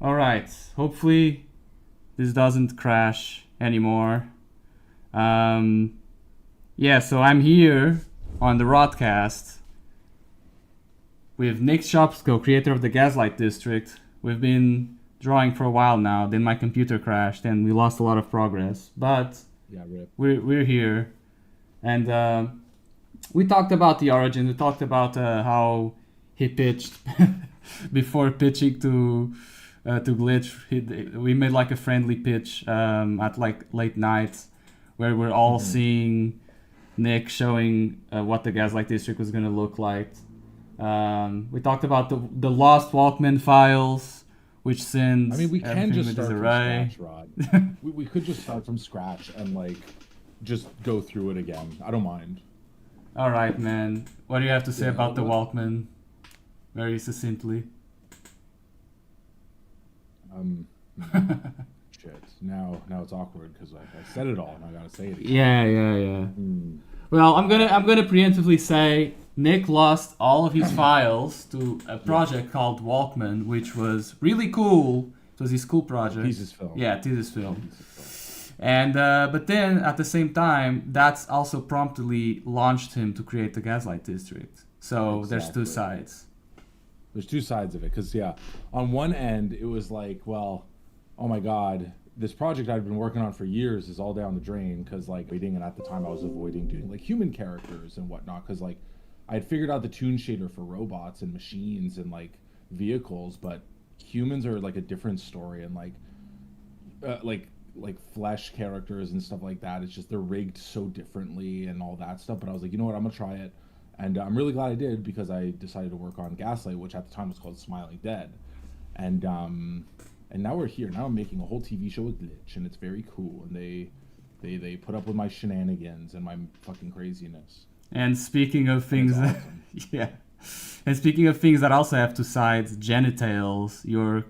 All right. Hopefully this doesn't crash anymore. Um, yeah, so I'm here on the Rodcast with Nick Szopko, creator of the Gaslight District. We've been drawing for a while now. Then my computer crashed and we lost a lot of progress. But Yeah, rip. we're here, and we talked about the origin. We talked about how he pitched before pitching to Glitch. We made like a friendly pitch at like late night, where we're all Hmm. seeing Nick showing what the Gaslight District was gonna look like. We talked about the lost Walkman files, which I mean, sends we can everything just to start from disarray. scratch, Rod. We could just start from scratch and like just go through it again. I don't mind. All right, man. What do you have to say Yeah. about the What? Walkman? Very succinctly. Um. Shit. Now it's awkward because I said it all and I gotta say it again. Yeah. Hmm. Well, I'm gonna preemptively say Nick lost all of his files to a Yeah. project called Walkman, which was really cool. It was his school project. Thesis film. Yeah, thesis Yeah, film. thesis film. And but then at the same time, that's also promptly launched him to create the Gaslight District. So there's two Exactly. sides. There's two sides of it because yeah, on one end it was like, well, oh my god, this project I've been working on for years is all down the drain because like waiting, and at the time I was avoiding doing like human characters and whatnot because like I had figured out the tune shader for robots and machines and like vehicles, but humans are like a different story, and like flesh characters and stuff like that. It's just they're rigged so differently and all that stuff. But I was like, you know what, I'm gonna try it, and I'm really glad I did because I decided to work on Gaslight, which at the time was called Smiling Dead, and and now we're here. Now I'm making a whole TV show with Glitch, and it's very cool. And they put up with my shenanigans and my fucking craziness, And speaking of and it's things, awesome. yeah. And speaking of things that also have two sides, Genitals,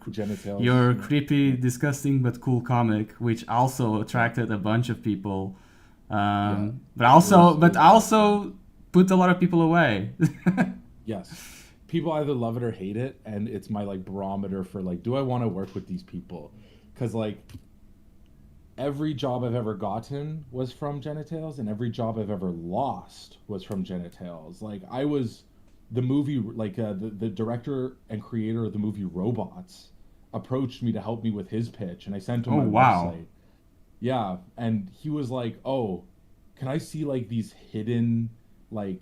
Genitals, your yeah, creepy, yeah, disgusting but cool comic, which also yeah, attracted a bunch of people, yeah. but It was awesome. also put a lot of people away. Yes. People either love it or hate it, and it's my like barometer for like, do I want to work with these people? Because like every job I've ever gotten was from Genitals, and every job I've ever lost was from Genitals. Like I was the movie, like the director and creator of the movie Robots approached me to help me with his pitch, and I sent him Oh my wow! website. Yeah, and he was like, "Oh, can I see like like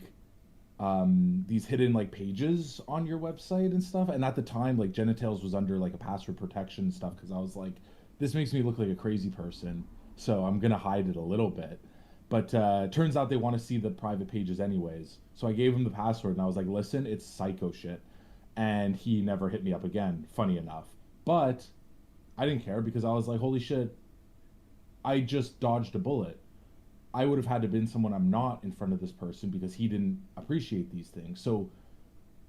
these hidden like pages on your website and stuff?" And at the time, like Genitals was under like a password protection stuff because I was like, this makes me look like a crazy person, so I'm gonna hide it a little bit. But turns out they want to see the private pages anyways. So I gave him the password and I was like, listen, it's psycho shit. And he never hit me up again, funny enough. But I didn't care because I was like, holy shit, I just dodged a bullet. I would have had to been someone I'm not in front of this person because he didn't appreciate these things. So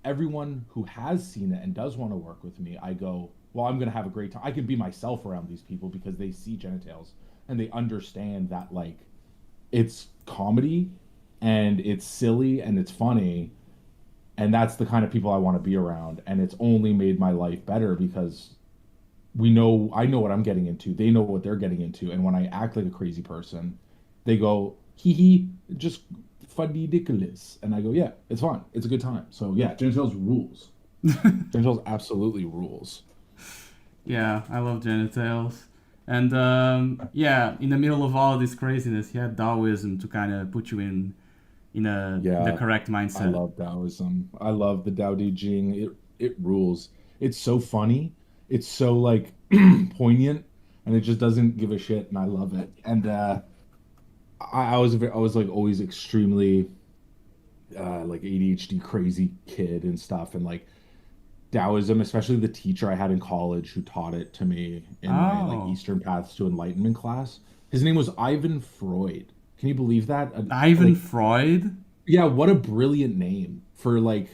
everyone who has seen it and does want to work with me, I go, well, I'm going to have a great time. I can be myself around these people because they see Genitals and they understand that like it's comedy and it's silly and it's funny, and that's the kind of people I want to be around, and it's only made my life better because I know what I'm getting into. They know what they're getting into. And when I act like a crazy person, they go, hee hee, just funny ridiculous. And I go, yeah, it's fun. It's a good time. So yeah, Genitals rules. Genitals absolutely rules. Yeah, I love Genitals. And yeah, in the middle of all of this craziness, he had Daoism to kind of put you in the Yeah, correct I mindset. love Daoism. I love the Dao De Jing. It rules. It's so funny. It's so like poignant, and it just doesn't give a shit, and I love it. And I was like always extremely like ADHD crazy kid and stuff, and like Taoism, especially the teacher I had in college who taught it to me in my like Oh, Eastern Paths to Enlightenment class. His name was Ivan Freud. Can you believe that? Ivan Like, Freud? yeah, what a brilliant name for like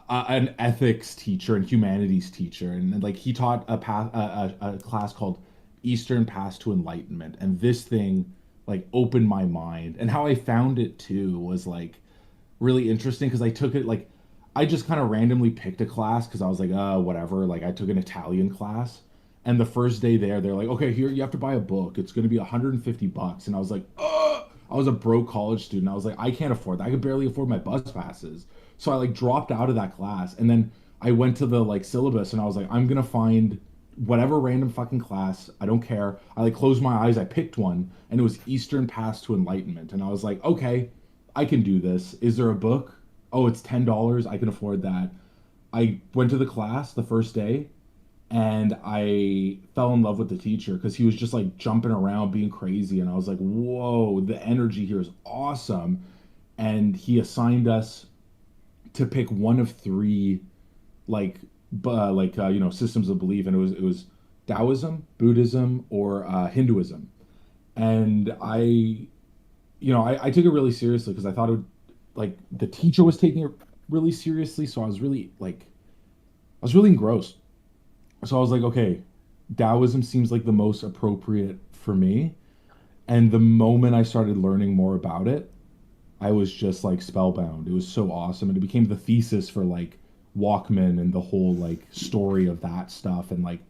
an ethics teacher and humanities teacher, and like he taught a class called Eastern Paths to Enlightenment, and this thing like opened my mind. And how I found it too was like really interesting because I took it like I just kind of randomly picked a class because I was like, whatever. Like I took an Italian class, and the first day there, they're like, okay, here you have to buy a book. It's going to be $150, and I was like, I was a broke college student. I was like, I can't afford that. I could barely afford my bus passes. So I like dropped out of that class, and then I went to the like syllabus, and I was like, I'm gonna find whatever random fucking class. I don't care. I like closed my eyes. I picked one, and it was Eastern Path to Enlightenment, and I was like, okay, I can do this. Is there a book? Oh, it's $10. I can afford that. I went to the class the first day and I fell in love with the teacher because he was just like jumping around, being crazy. And I was like, whoa, the energy here is awesome. And he assigned us to pick one of three, like, systems of belief. And it was Taoism, Buddhism, or Hinduism. And I took it really seriously because I thought it would, like, the teacher was taking it really seriously. So I was really engrossed. So I was like, okay, Taoism seems like the most appropriate for me. And the moment I started learning more about it, I was just like spellbound. It was so awesome. And it became the thesis for like Walkman and the whole like story of that stuff. And like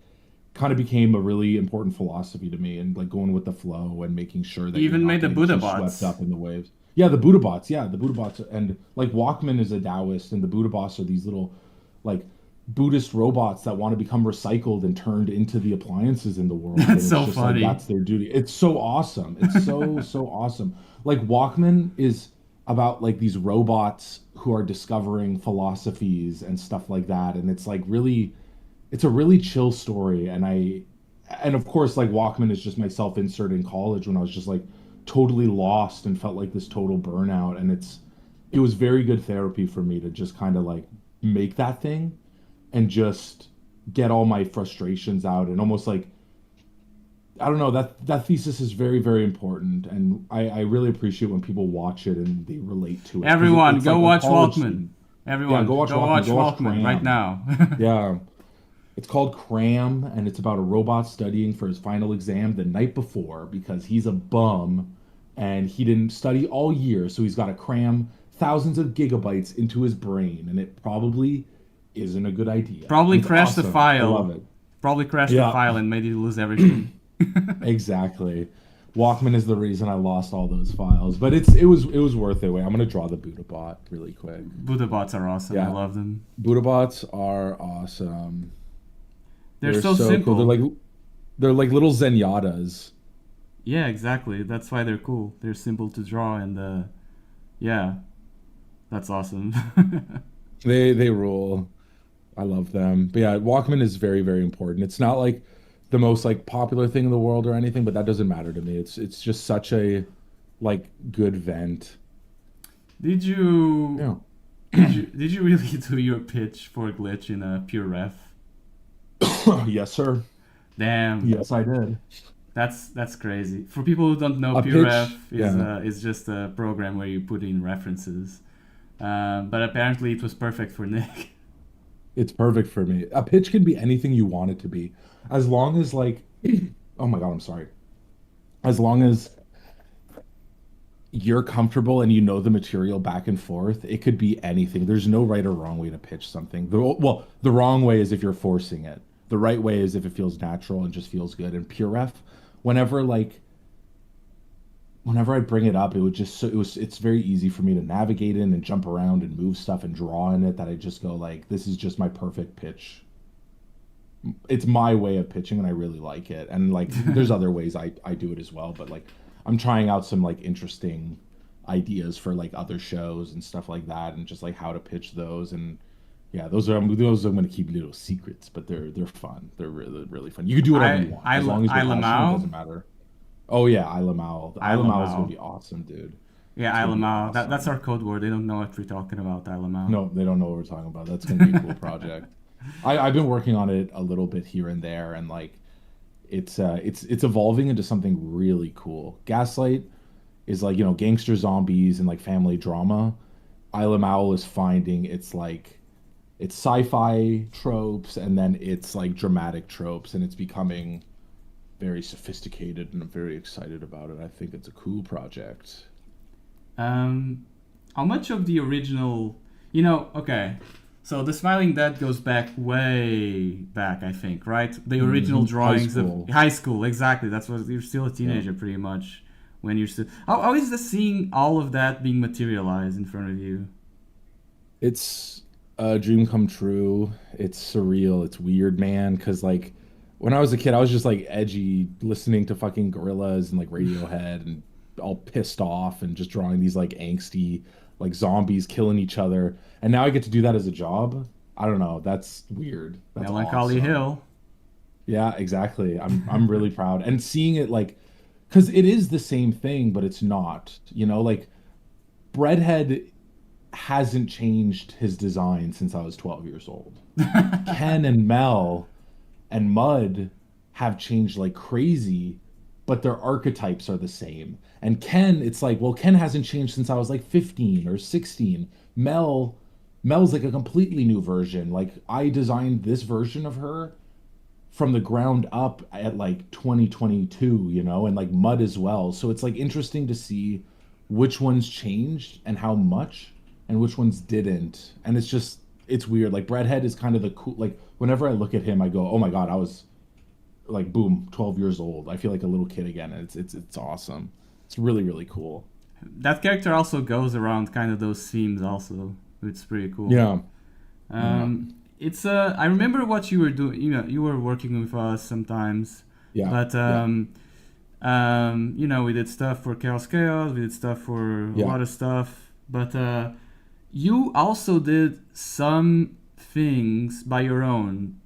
kind of became a really important philosophy to me and like going with the flow and making sure that He you're even not made the getting Buddha too swept bots. up in the waves. Yeah, the Buddha bots. Yeah, the Buddha bots. And like Walkman is a Taoist and the Buddha bots are these little like Buddhist robots that want to become recycled and turned into the appliances in the world. That's And it's so just like funny. that's their duty. It's so awesome. It's so, so awesome. Like Walkman is about like these robots who are discovering philosophies and stuff like that. And it's like really, it's a really chill story. And of course, like Walkman is just my self-insert in college when I was just like totally lost and felt like this total burnout. And it was very good therapy for me to just kind of like make that thing and just get all my frustrations out and almost like I don't know that thesis is very very important and I really appreciate when people watch it and they relate to it because Everyone, it's go like a watch college Walkman. student. Yeah, Everyone, go watch go Walkman, watch go watch Walkman right Cram. now. Yeah, it's called Cram and it's about a robot studying for his final exam the night before because he's a bum and he didn't study all year so he's got to cram thousands of gigabytes into his brain and it probably isn't a good idea and Probably it's crashed the awesome. I love file. it. Probably crashed the Yeah, file and made you lose everything. exactly. Walkman is the reason I lost all those files, but it was worth it. Wait, I'm gonna draw the Buddha bot really quick. Buddha bots are awesome. I Yeah, love them. Buddha bots are awesome. They're They're so so cool. simple. They're like little Zenyatas. Yeah, exactly. That's why they're cool. They're simple to draw and yeah, that's awesome. They rule. I love them. But yeah, Walkman is very very important. It's not like the most like popular thing in the world or anything, but that doesn't matter to me. It's just such a like good vent. Did you Yeah. did you really do your pitch for glitch in a pure ref? Yes, sir. Damn, Yes, I did. that's crazy. For people who don't know, A pure pitch. ref Yeah. is just a program where you put in references. But apparently it was perfect for Nick. It's perfect for me. A pitch can be anything you want it to be. As long as like oh my God, I'm sorry. As long as you're comfortable and you know the material back and forth, it could be anything. There's no right or wrong way to pitch something. The wrong way is if you're forcing it. The right way is if it feels natural and just feels good. And pure ref, whenever like whenever I bring it up, it would just it's very easy for me to navigate in and jump around and move stuff and draw in it that I just go like this is just my perfect pitch. It's my way of pitching and I really like it. And like there's other ways I do it as well, but like I'm trying out some like interesting ideas for like other shows and stuff like that and just like how to pitch those and yeah, those I'm gonna keep little secrets, but they're fun. They're really really fun. You can do whatever you want as long as you're Isla passionate. It Mao. doesn't matter. Oh yeah, Isla Mal. Isla Isla Mal is gonna Mao. be awesome, dude. Yeah, It's gonna Isla be Mao. That's awesome. our code word. They don't know what we're talking about, Isla Mao. No, they don't know what we're talking about. That's gonna be a cool project. I've been working on it a little bit here and there, and like it's evolving into something really cool. Gaslight is like gangster zombies and like family drama. Isla Owl is finding it's sci-fi tropes and then it's like dramatic tropes, and it's becoming very sophisticated, and I'm very excited about it. I think it's a cool project. Um, how much of the original Okay. So the Smiling Dead goes back way back, I think, right? The original drawings of high school, exactly. That's what you're still a teenager, pretty much. When you're still, how is the seeing all of that being materialized in front of you? It's a dream come true. It's surreal. It's weird, man. Cause like when I was a kid, I was just like edgy, listening to fucking Gorillaz and like Radiohead and all pissed off and just drawing these like angsty like zombies killing each other. And now I get to do that as a job. I don't know. That's weird. That's Melancholy awesome. Hill. Yeah, exactly. I'm really proud. And seeing it like because it is the same thing, but it's not. Like Breadhead hasn't changed his design since I was 12 years old. Ken and Mel and Mud have changed like crazy, but their archetypes are the same. And Ken, it's like, well, Ken hasn't changed since I was like 15 or 16. Mel's like a completely new version. Like I designed this version of her from the ground up at like 2022, and like Mud as well. So it's like interesting to see which ones changed and how much and which ones didn't. And it's weird. Like Breadhead is kind of the cool, like whenever I look at him, I go, oh my God, I was like, boom, 12 years old. I feel like a little kid again. And it's awesome. It's really, really cool. That character also goes around kind of those themes also. It's pretty cool. Yeah. It's I remember what you were doing. You were working with us sometimes. Yeah. But we did stuff for Chaos Chaos. We did stuff for a lot of stuff. But you also did some things by your own.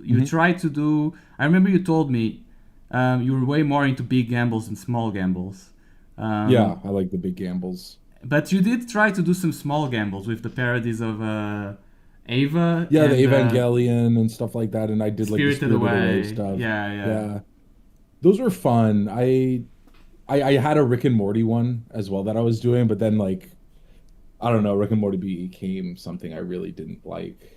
You tried to do. I remember you told me you were way more into big gambles than small gambles. Yeah, I like the big gambles. But you did try to do some small gambles with the parodies of Ava. Yeah, and, the Evangelion and stuff like that, and I did like the Spirited Away stuff. Yeah. Those were fun. I had a Rick and Morty one as well that I was doing, but then like I don't know, Rick and Morty became something I really didn't like.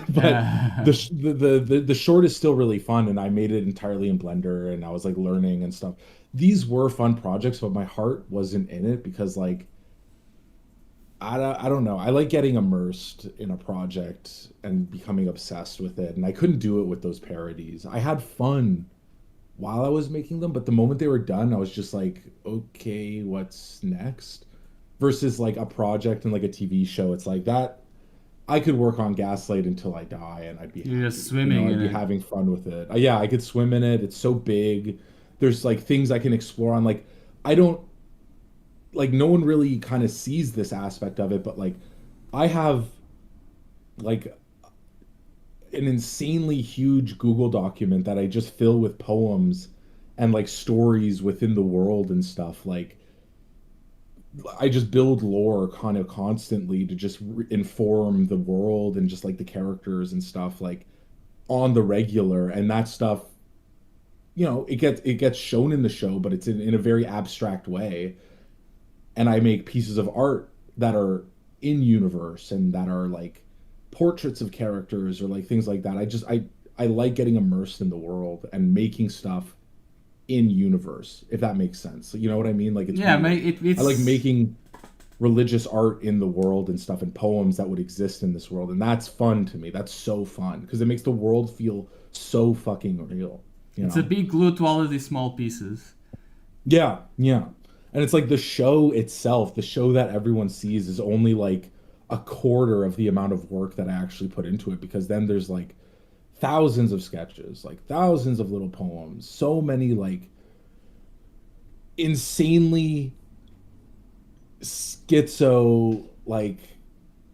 But the short is still really fun, and I made it entirely in Blender, and I was like learning and stuff. These were fun projects, but my heart wasn't in it because like I don't know. I like getting immersed in a project and becoming obsessed with it, and I couldn't do it with those parodies. I had fun while I was making them, but the moment they were done, I was just like, okay, what's next? Versus like a project and like a TV show, it's like that I could work on Gaslight until I die, and I'd be You're happy. just swimming I'd in be it. having fun with it. Yeah, I could swim in it. It's so big. There's like things I can explore on. Like I don't like no one really kind of sees this aspect of it, but like I have like an insanely huge Google document that I just fill with poems and like stories within the world and stuff. Like I just build lore kind of constantly to just inform the world and just like the characters and stuff like on the regular, and that stuff it gets shown in the show, but it's in a very abstract way. And I make pieces of art that are in universe and that are like portraits of characters or like things like that. I like getting immersed in the world and making stuff in universe, if that makes sense. You know what I mean? Like it's Yeah, I like making religious art in the world and stuff and poems that would exist in this world, and that's fun to me. That's so fun because it makes the world feel so fucking real. It's a big glue to all of these small pieces. Yeah. And it's like the show itself, the show that everyone sees is only like a quarter of the amount of work that I actually put into it, because then there's like thousands of sketches, like thousands of little poems, so many like insanely schizo, like,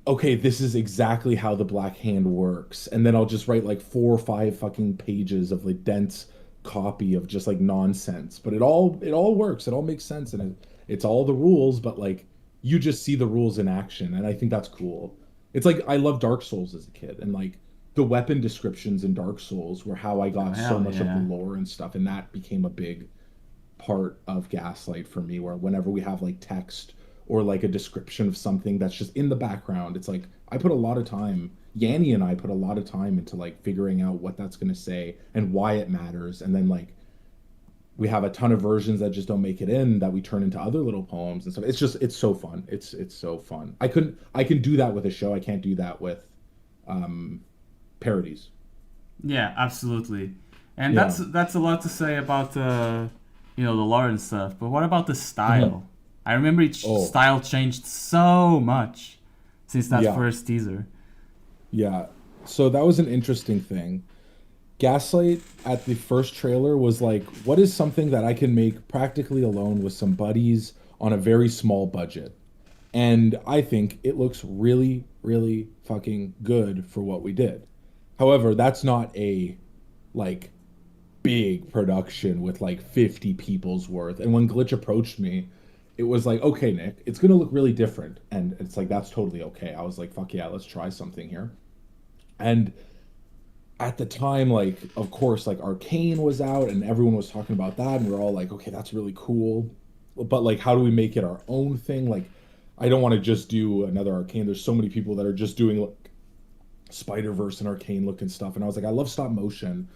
okay, this is exactly how the Black Hand works. And then I'll just write like 4 or 5 fucking pages of like dense copy of just like nonsense. But it all works. It all makes sense, and it's all the rules, but like you just see the rules in action, and I think that's cool. It's like I love Dark Souls as a kid, and like the weapon descriptions in Dark Souls were how I got so much of the lore and stuff, and that became a big part of Gaslight for me, where whenever we have like text or like a description of something that's just in the background, it's like I put a lot of time, Yanni and I put a lot of time into like figuring out what that's going to say and why it matters, and then like we have a ton of versions that just don't make it in that we turn into other little poems and stuff. It's so fun. It's so fun. I can do that with a show. I can't do that with um parodies. Yeah, absolutely. And Yeah. that's a lot to say about the lore and stuff. But what about the Mhm. style? I remember each Oh, style changed so much since that yeah. first teaser. Yeah. So that was an interesting thing. Gaslight at the first trailer was like, what is something that I can make practically alone with some buddies on a very small budget? And I think it looks really, really fucking good for what we did. However, that's not a like big production with like 50 people's worth. And when Glitch approached me, it was like, okay, Nick, it's gonna look really different. And it's like, that's totally okay. I was like, fuck yeah, let's try something here. And at the time, like, of course, like Arcane was out and everyone was talking about that, and we are all like, okay, that's really cool. But like, how do we make it our own thing? Like, I don't want to just do another Arcane. There's so many people that are just doing like Spider-Verse and Arcane looking stuff. And I was like, I love stop motion.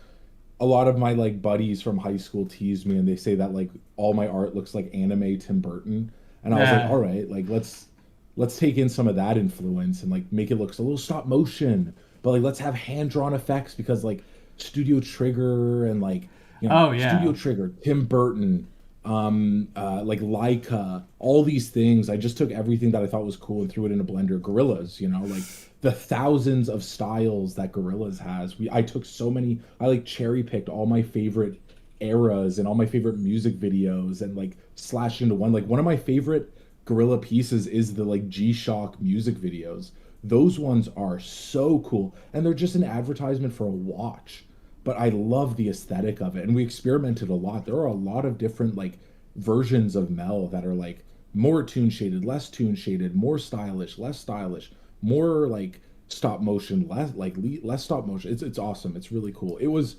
A lot of my like buddies from high school tease me and they say that like all my art looks like anime Tim Burton. And I was like, Yeah. all right, like let's take in some of that influence and like make it look a little stop motion, but like let's have hand drawn effects because like Studio Trigger and like Oh Studio yeah. Trigger, Tim Burton, like Leica, all these things. I just took everything that I thought was cool and threw it in a blender. Gorillas, like the thousands of styles that Gorillas has. I took so many. I like cherry picked all my favorite eras and all my favorite music videos and like slashed into one. Like one of my favorite Gorilla pieces is the like G-Shock music videos. Those ones are so cool, and they're just an advertisement for a watch, but I love the aesthetic of it. And we experimented a lot. There are a lot of different like versions of Mel that are like more tune shaded, less tune shaded, more stylish, less stylish, more like stop motion, less stop motion. It's awesome. It's really cool. It was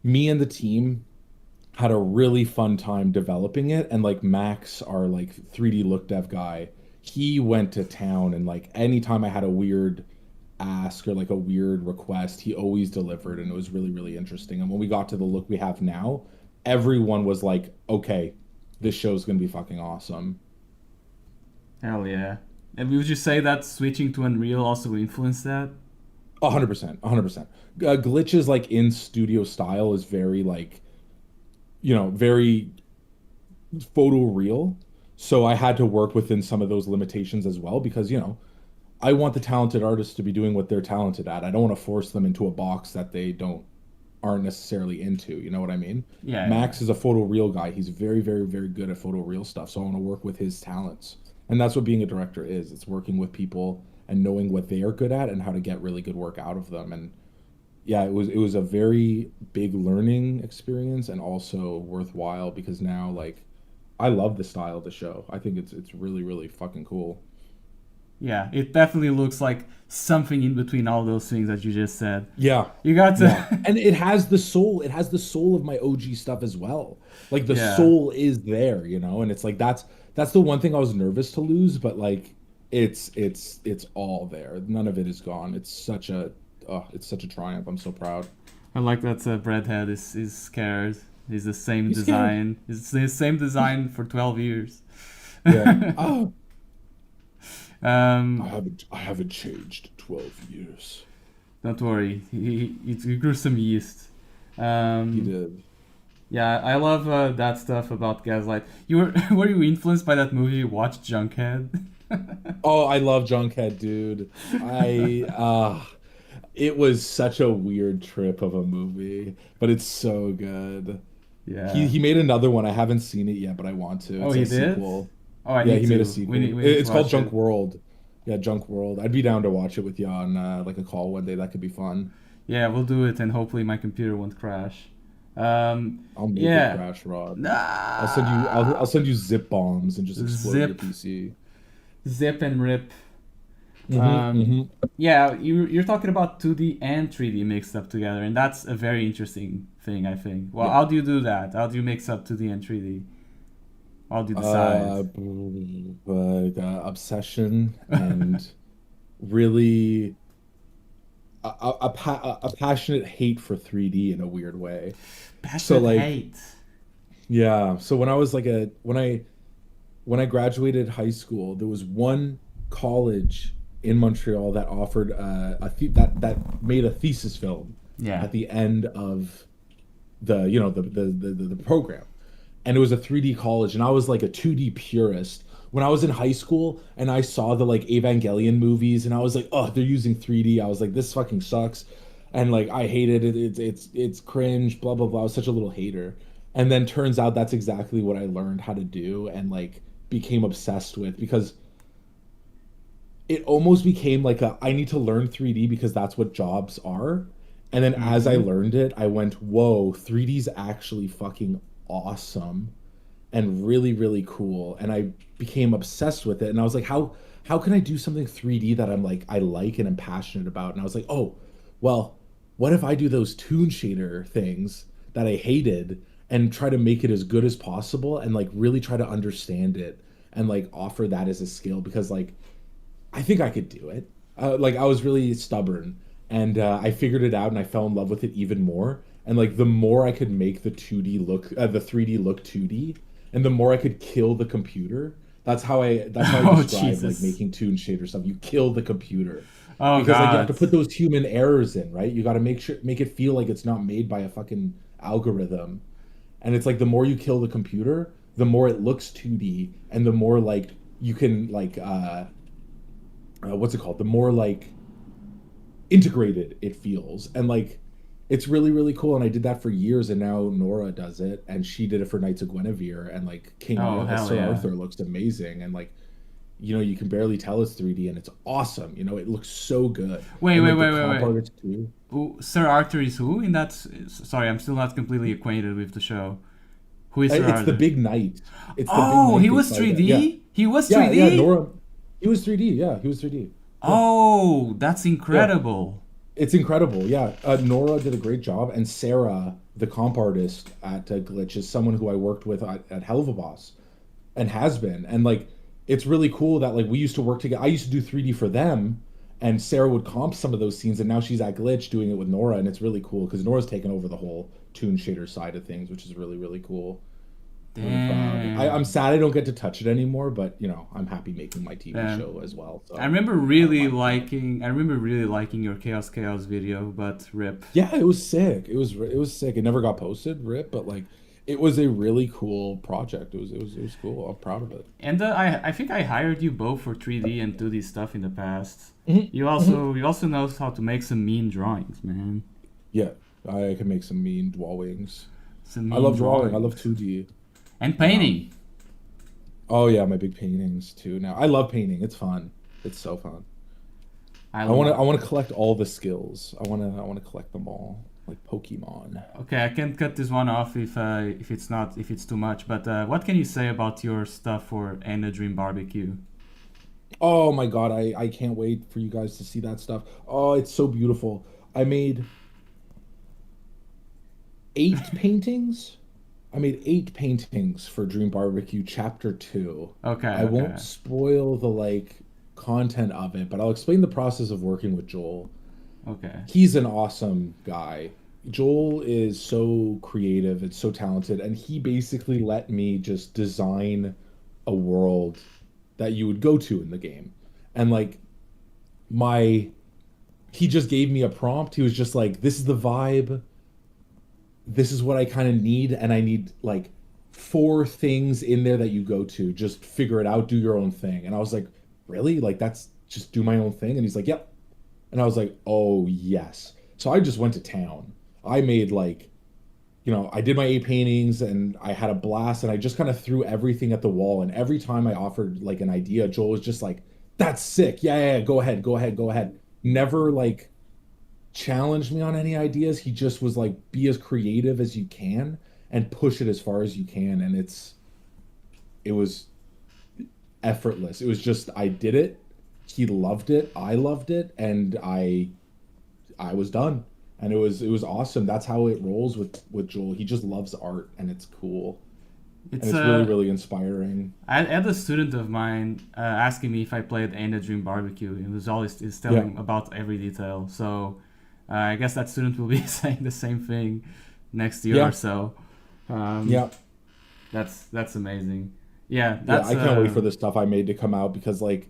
me and the team had a really fun time developing it, and like Max, our like 3D look dev guy, he went to town, and like anytime I had a weird ask or like a weird request, he always delivered, and it was really, really interesting. And when we got to the look we have now, everyone was like, okay, this show's gonna be fucking awesome. Hell yeah. And would you say that switching to Unreal also influenced that? 100%, 100%. Glitches like in studio style is very like, very photo real. So I had to work within some of those limitations as well because, I want the talented artists to be doing what they're talented at. I don't want to force them into a box that they don't aren't necessarily into. You know what I mean? Yeah, yeah. Max is a photo real guy. He's very, very, very good at photo real stuff. So I want to work with his talents. And that's what being a director is. It's working with people and knowing what they are good at and how to get really good work out of them. And yeah, it was a very big learning experience and also worthwhile because now like I love the style of the show. I think it's really, really fucking cool. Yeah, it definitely looks like something in between all those things that you just said. Yeah. You got Yeah. to. And it has the soul. It has the soul of my OG stuff as well. Like the Yeah. soul is there, and it's like that's the one thing I was nervous to lose, but like it's all there. None of it is gone. It's such a triumph. I'm so proud. I like that Breadhead is scared. He's the same He's scared. design. It's the same design for 12 years. Yeah. Oh, um, I haven't changed 12 years. don't worry. He grew some yeast. He Um, did. yeah, I love that stuff about Gaslight. You were you influenced by that movie you watched, Junkhead? Oh, I love Junkhead, dude. I it was such a weird trip of a movie, but it's so good. He Yeah. he made another one. I haven't seen it yet, but I want to. Oh, It's he a did? sequel. Oh, I Yeah, need he made a to. We need sequel. we need to It's called watch it. Junk World. Yeah, Junk World. I'd be down to watch it with you on like a call one day. That could be fun. Yeah, we'll do it, and hopefully my computer won't crash. I'll make it Yeah. crash, Rod. I'll Nah. send you zip bombs and just explode your Zip, PC. zip, and rip. Mm-hmm. Um, Mm-hmm. yeah, you're talking about 2D and 3D mixed up together, and that's a very interesting thing, I think. Well, Yeah. how do you do that? How do you mix up 2D and 3D? How do you decide? But obsession and really a passionate hate for 3D in a weird way. So Passionate like hate. Yeah. So when I was like a when I graduated high school, there was one college in Montreal that offered that made a thesis film Yeah. at the end of the program, and it was a 3D college, and I was like a 2D purist. When I was in high school and I saw the like Evangelion movies, and I was like, oh, they're using 3D. I was like, this fucking sucks, and like I hated it. It's cringe. Blah blah blah. I was such a little hater, and then turns out that's exactly what I learned how to do and like became obsessed with because it almost became like a I need to learn 3D because that's what jobs are. And then as I Mm-hmm. learned it, I went, whoa, 3D's actually fucking awesome and really, really cool. And I became obsessed with it. And I was like, how can I do something 3D that I like and I'm passionate about? And I was like, oh, well, what if I do those toon shader things that I hated and try to make it as good as possible and like really try to understand it and like offer that as a skill because like I think I could do it. Like I was really stubborn, and I figured it out, and I fell in love with it even more. And like the more I could make the 3D look 2D, and the more I could kill the computer. That's how I Oh describe like Jesus. making Toon Shader stuff. You kill the computer Oh because like you have God. to put those human errors in, right? You got to make it feel like it's not made by a fucking algorithm. And it's like the more you kill the computer, the more it looks 2D, and the more like you can like what's it called? The more like integrated it feels, and like it's really really cool. And I did that for years, and now Nora does it, and she did it for Knights of Guinevere, and like Oh hell Sir yeah. Arthur looks amazing, and like you can barely tell it's 3D, and it's awesome. It looks so good, Wait, and wait, like the wait, wait, comp wait. artist too. Sir Arthur is who in that? Sorry, I'm still not completely acquainted with the show. Who is Sir It's the Arthur? big knight. It's the big Oh, he knight they was fight at. Yeah, 3D. He was yeah. 3D. Nora, he was 3D. Yeah, he was 3D. Yeah, Oh, that's yeah. incredible. It's incredible. Yeah. Nora did a great job. And Sarah, the comp artist at Glitch, is someone who I worked with at Hell of a Boss and has been. And like, it's really cool that like we used to work together. I used to do 3D for them, and Sarah would comp some of those scenes. And now she's at Glitch doing it with Nora. And it's really cool because Nora's taken over the whole Toon Shader side of things, which is really, really cool. Really proud. I'm Damn. sad I don't get to touch it anymore, but I'm happy making my TV Damn. show as well. I So remember I don't really mind doing it. liking. I remember really liking your Chaos video, but rip. Yeah, it was sick. It was sick. It never got posted, rip, but like it was a really cool project. It was cool. I'm proud of it. And I think I hired you both for 3D and 2D stuff in the past. Hmm. Hmm. You also know how to make some mean drawings, man. Yeah, I can make some mean drawings. Some I mean love drawing. I love drawings 2D. and Um, painting. oh yeah, my big paintings too. Now I love painting. It's fun. It's so fun. I I want to love. I want to collect all the skills. I want to collect them all like Pokemon. Okay, I can't cut this one off if it's too much. But what can you say about your stuff for End of Dream Barbecue? Oh my God, I can't wait for you guys to see that stuff. Oh, it's so beautiful. I made 8 paintings. I made 8 paintings for Dream Barbecue Chapter 2. Okay, I won't okay, spoil the like content of it, but I'll explain the process of working with Joel. okay. He's an awesome guy. Joel is so creative and so talented, and he basically let me just design a world that you would go to in the game. And like my he just gave me a prompt. He was just like, "This is the vibe. This is what I kind of need, and I need like 4 things in there that you go to. Just figure it out, do your own thing." And I was like, "Really? Like that's just do my own thing?" And he's like, "Yep." And I was like, "Oh, yes." So I just went to town. I made like, I did my 8 paintings and I had a blast, and I just kind of threw everything at the wall. And every time I offered like an idea, Joel was just like, "That's sick. Yeah, yeah, yeah. Go ahead, go ahead, go ahead." Never like challenged me on any ideas. He just was like, be as creative as you can and push it as far as you can. And it was effortless. It was just I did it. He loved it. I loved it, and I was done. And it was awesome. That's how it rolls with Joel. He just loves art, and it's cool. And It's it's really really inspiring. I had a student of mine asking me if I played End of Dream Barbecue. He was always is Yeah. telling about every detail. So I guess that student will be saying the same thing next year or Yeah. so. Um, Yeah. That's amazing. Yeah, Yeah, that's I can't wait for the stuff I made to come out because like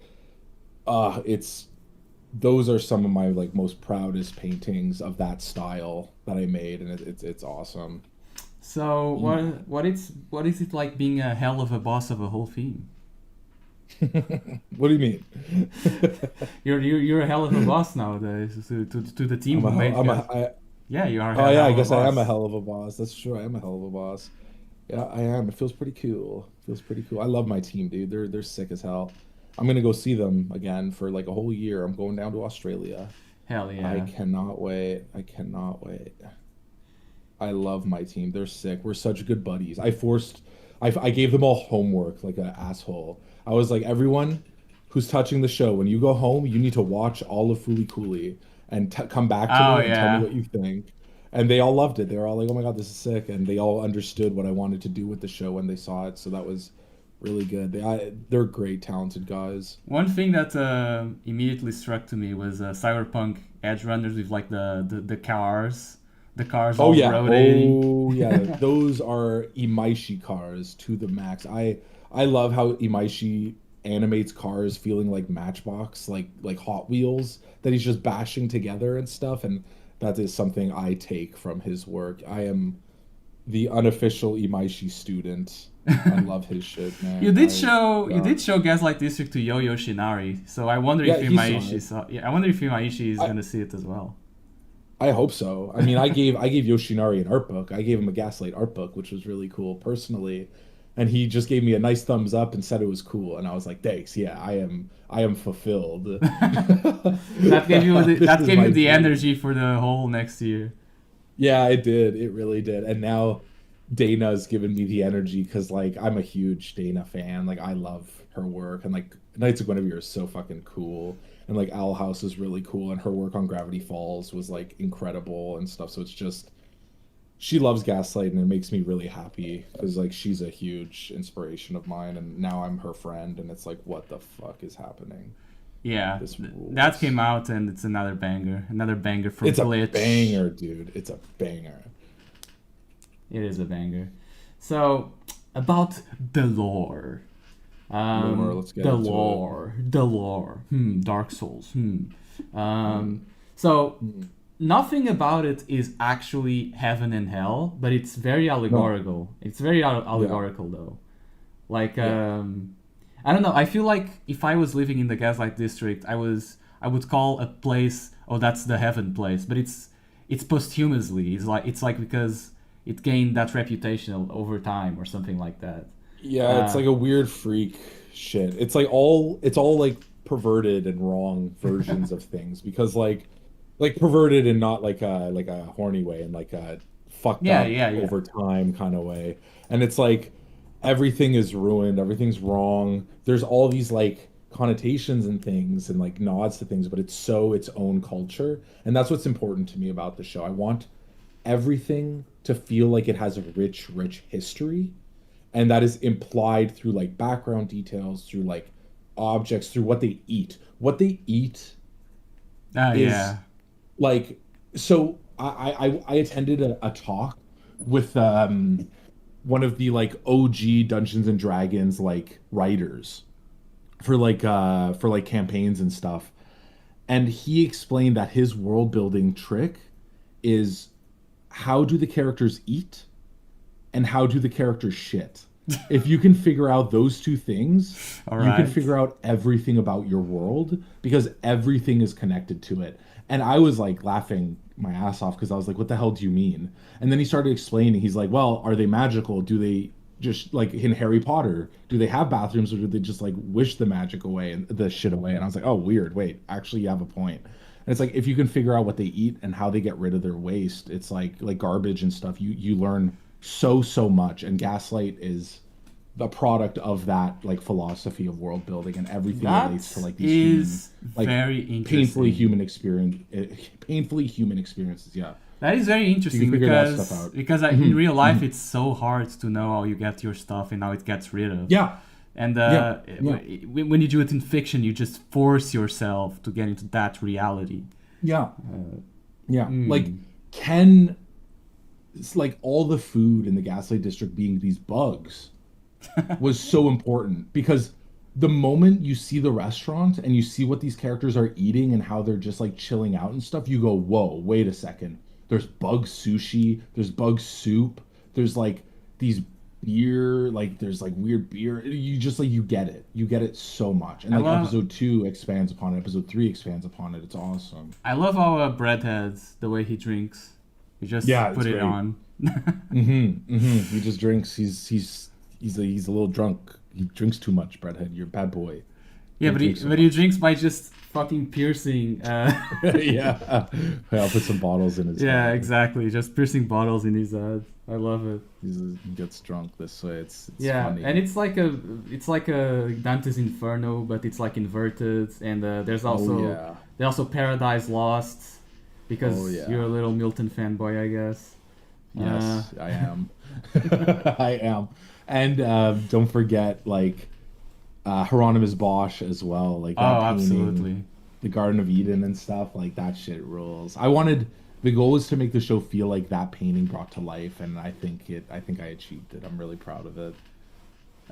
it's those are some of my like most proudest paintings of that style that I made, and it's awesome. so You- what is it like being a hell of a boss of a whole team? what do you mean? You're a hell of a boss nowadays to the team I'm who a hell, made I'm a Gas. I, Yeah, you are oh a yeah, I hell of a guess I am a boss. hell of a boss. That's true. I am a hell of a boss. Yeah, I am. It feels pretty cool. Feels pretty cool. I love my team, dude. They're sick as hell. I'm gonna go see them again for like a whole year. I'm going down to Australia. Hell I yeah. cannot wait. I cannot wait. I love my team. They're sick. We're such good buddies. I gave them all homework like an asshole. I was like, everyone who's touching the show, when you go home, you need to watch all of Foolie Cooley and come back to Oh me and tell me yeah. what you think. And they all loved it. They were all like, oh my God, this is sick. And they all understood what I wanted to do with the show when they saw it. So that was really good. They're great, talented guys. One thing that immediately struck to me was cyberpunk edge runners with like the cars Oh all yeah. rotating. Oh yeah. Those are Imaishi cars to the max. I love how Imaishi animates cars feeling like Matchbox, like Hot Wheels that he's just bashing together and stuff. And that is something I take from his work. I am the unofficial Imaishi student. I love his shit, man. You Yeah. did show Gaslight District to Yo-Yo Shinari, so I wonder if Yeah, he saw Imaishi it. saw. Yeah, I wonder if Imaishi is I, gonna see it as well. I hope so. I mean, I gave Yoshinari an art book. I gave him a Gaslight art book, which was really cool personally. And he just gave me a nice thumbs up and said it was cool. And I was like, thanks. Yeah, I am fulfilled. This That is gave you my the dream. energy for the whole next year. Yeah, it did. It really did. And now Dana's given me the energy because like I'm a huge Dana fan. Like I love her work and like Knights of Guinevere is so fucking cool. And like Owl House is really cool and her work on Gravity Falls was like incredible and stuff. So it's just she loves Gaslight and it makes me really happy because like she's a huge inspiration of mine and now I'm her friend and it's like what the fuck is happening? Yeah, This that rules. came out and it's another banger from It's a Glitch. banger, dude. It's a banger. It is a banger. So about the lore. Lore, let's get The into it. lore, the lore. Dark Souls. Mm. So Mm. nothing about it is actually heaven and hell, but it's very No. allegorical. It's very Yeah. allegorical though. Like Yeah. I don't know. I feel like if I was living in the Gaslight District, I would call a place, oh, that's the heaven place, but it's posthumously. It's like because it gained that reputation over time or something like that. Yeah, it's Uh, like a weird freak shit. It's all like perverted and wrong versions of things because like perverted and not like a horny way and like a fucked yeah, up yeah, yeah. over time kind of way. And it's like everything is ruined, everything's wrong. There's all these like connotations and things and like nods to things, but it's so its own culture. And that's what's important to me about the show. I want everything to feel like it has a rich history and that is implied through like background details through like objects through what they eat is Yeah. like so I attended a talk with one of the like OG Dungeons and Dragons like writers for like campaigns and stuff and he explained that his world building trick is how do the characters eat and how do the characters shit. If you can figure out those two things, All you can right. figure out everything about your world because everything is connected to it. And I was like laughing my ass off because I was like, what the hell do you mean? And then he started explaining, he's like, well, are they magical? Do they just like in Harry Potter, do they have bathrooms or do they just like wish the magic away and the shit away? And I was like, oh, weird. Wait, actually, you have a point. And it's like if you can figure out what they eat and how they get rid of their waste, it's like garbage and stuff. You learn so much, and Gaslight is the product of that like philosophy of world building, and everything relates to That like these human, is like very interesting. painfully human experiences. Yeah, That is very so you interesting can figure that stuff out. in real life Mhm. it's so hard to know how you get your stuff and how it gets rid of. Yeah, And yeah, yeah, when you do it in fiction, you just force yourself to get into that reality. yeah, Uh, yeah. Like mm. can it's like all the food in the Gaslight District being these bugs was so important because the moment you see the restaurant and you see what these characters are eating and how they're just like chilling out and stuff, you go, whoa, wait a second. There's bug sushi, there's bug soup, there's like these beer, like there's like weird beer. You just like you get it. You get it so much. And I like love episode 2 expands upon it, episode 3 expands upon it. It's awesome. I love how Breadhead's the way he drinks. You just Yeah, put it's it great. on. He just drinks. He's a little drunk. He drinks too much, Breadhead. You're a bad boy. Yeah, Don't drink so he much. drinks by just fucking piercing. Yeah. I'll put some bottles in his Yeah, head. exactly. Just piercing bottles in his head. I love it. He gets drunk this way. It's Yeah, funny. and it's like a Dante's Inferno, but it's like inverted. And there's also yeah. there's also Paradise Lost, because Oh, yeah. you're a little Milton fanboy, I guess. Yes, I am. I am. And don't forget, like, Hieronymus Bosch as well. Like, Oh, that painting, absolutely. the Garden of Eden and stuff. Like, that shit rules. The goal is to make the show feel like that painting brought to life, and I think I achieved it. I'm really proud of it.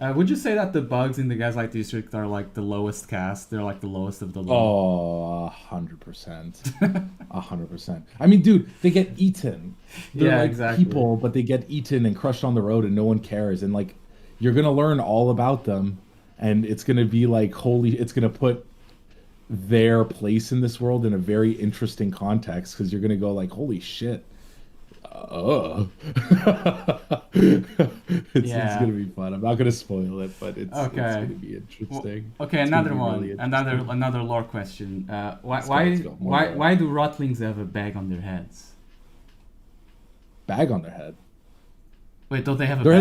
Would you say that the bugs in the Gaslight District are like the lowest cast? They're like the lowest of the low. Oh, 100%. 100%. I mean, dude, they get eaten. They're Yeah, like exactly. people, but they get eaten and crushed on the road and no one cares. And like, you're going to learn all about them. And it's going to be like, it's going to put their place in this world in a very interesting context. Because you're going to go like, holy shit. It's gonna be fun. I'm not gonna spoil it, but it's gonna be interesting. Okay, It's another gonna be one, really interesting. another lore question. Let's go. More lore. Why do Rotlings have a bag on their heads? Bag on their head. Wait, don't they have a Their bag?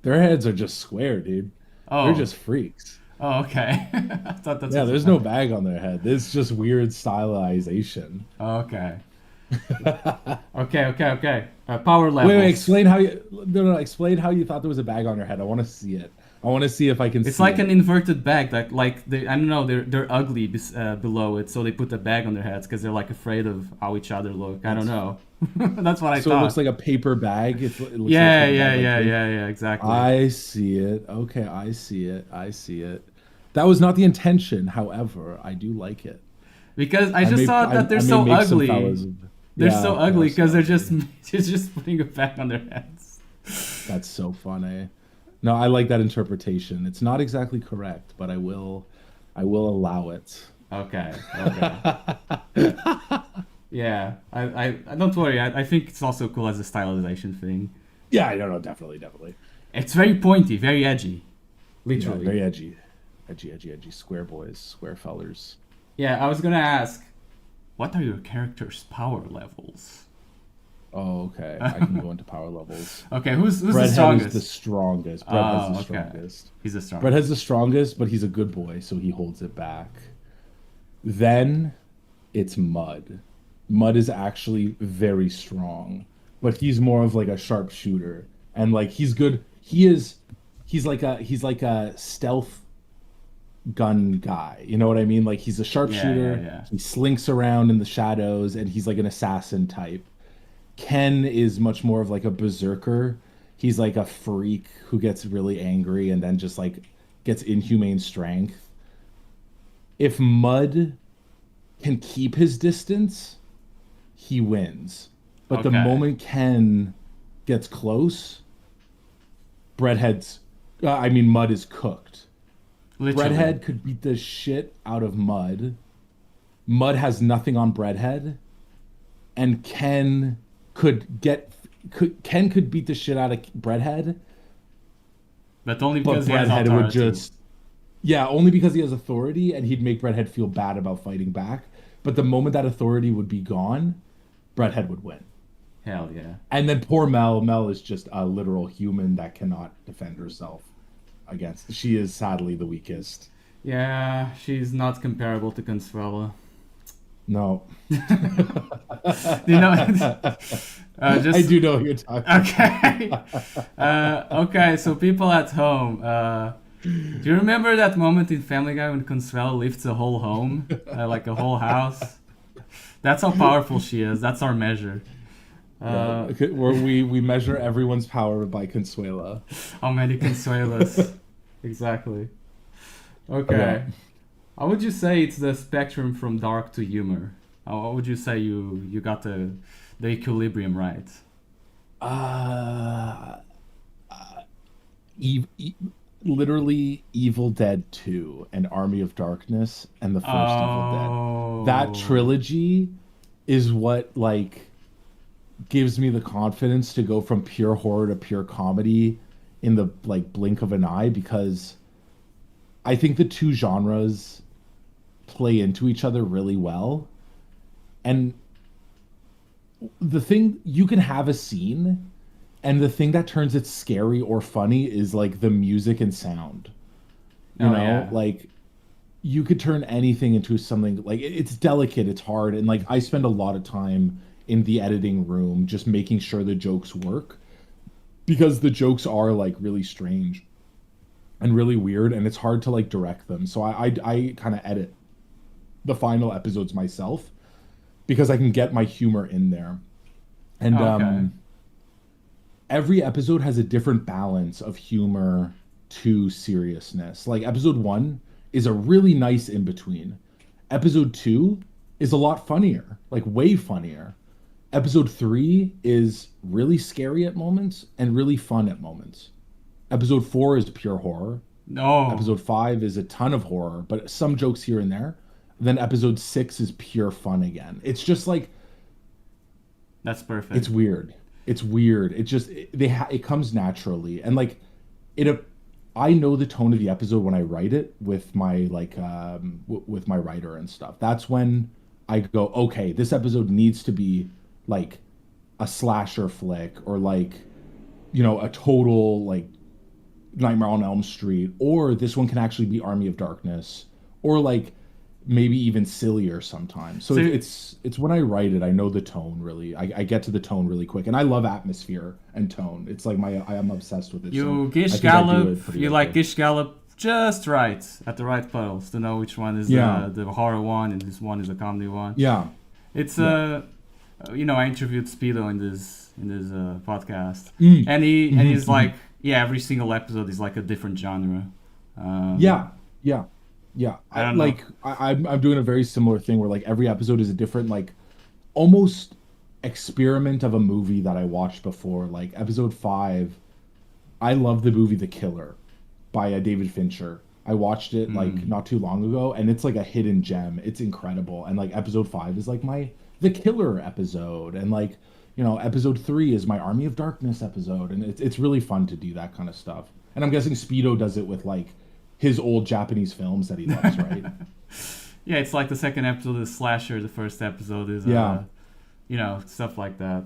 their heads are just square, dude. Oh, They're just freaks. Oh, okay. I thought that's Yeah, there's no bag on their head. It's just weird stylization. Okay. Okay. Power levels. Wait, explain how explain how you thought there was a bag on your head. I want to see it. I want to see if I can. It's see like it. an inverted bag, like they, I don't know, they're ugly below it, so they put a bag on their heads because they're like afraid of how each other look. I don't know. That's what I So thought. it looks like a paper bag. It looks yeah, like a yeah, bag, yeah, like yeah, yeah, exactly. I see it. Okay, I see it. That was not the intention. However, I do like it. Because I just thought that they're so ugly. They're so ugly because they're just putting a bag on their heads. That's so funny. No, I like that interpretation. It's not exactly correct, but I will allow it. Okay. Yeah, I don't worry. I think it's also cool as a stylization thing. Yeah, no, definitely. It's very pointy, very edgy. Yeah, Literally. very edgy. Square boys, square fellers. Yeah, I was gonna ask, what are your character's power levels? Oh, okay. I can go into power levels. Okay, who's the Breadhead strongest? is the strongest. Breadhead's the okay. strongest. He's the strongest. Breadhead's the strongest, but he's a good boy, so he holds it back. Then it's Mud. Mud is actually very strong, but he's more of like a sharpshooter, and like he's good. He's like a stealth gun guy. You know what I mean? Like he's a sharpshooter. Yeah. He slinks around in the shadows, and he's like an assassin type. Ken is much more of like a berserker. He's like a freak who gets really angry and then just like gets inhumane strength. If Mud can keep his distance, he wins. But the Okay. moment Ken gets close, Mud is cooked. Literally. Breadhead could beat the shit out of Mud. Mud has nothing on Breadhead, and Ken could beat the shit out of Breadhead, But only but because he has Breadhead authority. would only because he has authority, and he'd make Breadhead feel bad about fighting back. But the moment that authority would be gone, Breadhead would win. Hell yeah. And then poor Mel. Mel is just a literal human that cannot defend herself against. She is sadly the weakest. Yeah, she's not comparable to Consuela. No. You know, just I do know what you're talking about. Okay. Okay, so people at home, do you remember that moment in Family Guy when Consuelo lifts a whole home? Like a whole house? That's how powerful she is. That's our measure. Uh, Where we measure everyone's power by Consuela. how many Consuelas? Exactly. Okay. Yeah. How would you say it's the spectrum from dark to humor? How would you say you got the equilibrium right? Uh, Eve, literally Evil Dead 2 and Army of Darkness and the first Evil Dead. That Oh. trilogy is what like gives me the confidence to go from pure horror to pure comedy in the like blink of an eye, because I think the two genres play into each other really well. And the thing, you can have a scene, and the thing that turns it scary or funny is like the music and sound. You Oh, know, yeah. like you could turn anything into something like it's delicate, it's hard, and like I spend a lot of time in the editing room just making sure the jokes work, because the jokes are like really strange and really weird, and it's hard to like direct them. So I kind of edit the final episodes myself because I can get my humor in there. And Okay. every episode has a different balance of humor to seriousness. Like episode 1 is a really nice in between. Episode 2 is a lot funnier, like way funnier. Episode 3 is really scary at moments and really fun at moments. Episode 4 is pure horror. No, Episode 5 is a ton of horror, but some jokes here and there. Then episode 6 is pure fun again. It's just like that's perfect. it's weird. It's weird. It just it comes naturally, and like it. I know the tone of the episode when I write it with my like with my writer and stuff. That's when I go, okay, this episode needs to be like a slasher flick, or like a total like Nightmare on Elm Street, or this one can actually be Army of Darkness, or like maybe even sillier sometimes. So So it's when I write it, I know the tone really. I get to the tone really quick, and I love atmosphere and tone. It's like I am obsessed with it. So you I Gish think I do Gallop, it pretty you like okay. Gish Gallop just right at the right puddles to know which one is Yeah, the horror one and this one is a comedy one. yeah, It's yeah. I interviewed Speedo in this podcast, Mm. and Hmm. he's like, yeah, every single episode is like a different genre. Yeah, yeah, yeah. I don't know. I'm doing a very similar thing where like every episode is a different like almost experiment of a movie that I watched before. Like episode 5, I love the movie The Killer by David Fincher. I watched it like not too long ago, and it's like a hidden gem. It's incredible. And like episode 5 is like my The Killer episode, and like episode 3 is my Army of Darkness episode, and it's really fun to do that kind of stuff. And I'm guessing Speedo does it with like his old Japanese films that he loves, right? Yeah, it's like the second episode is slasher, the first episode is Yeah, stuff like that.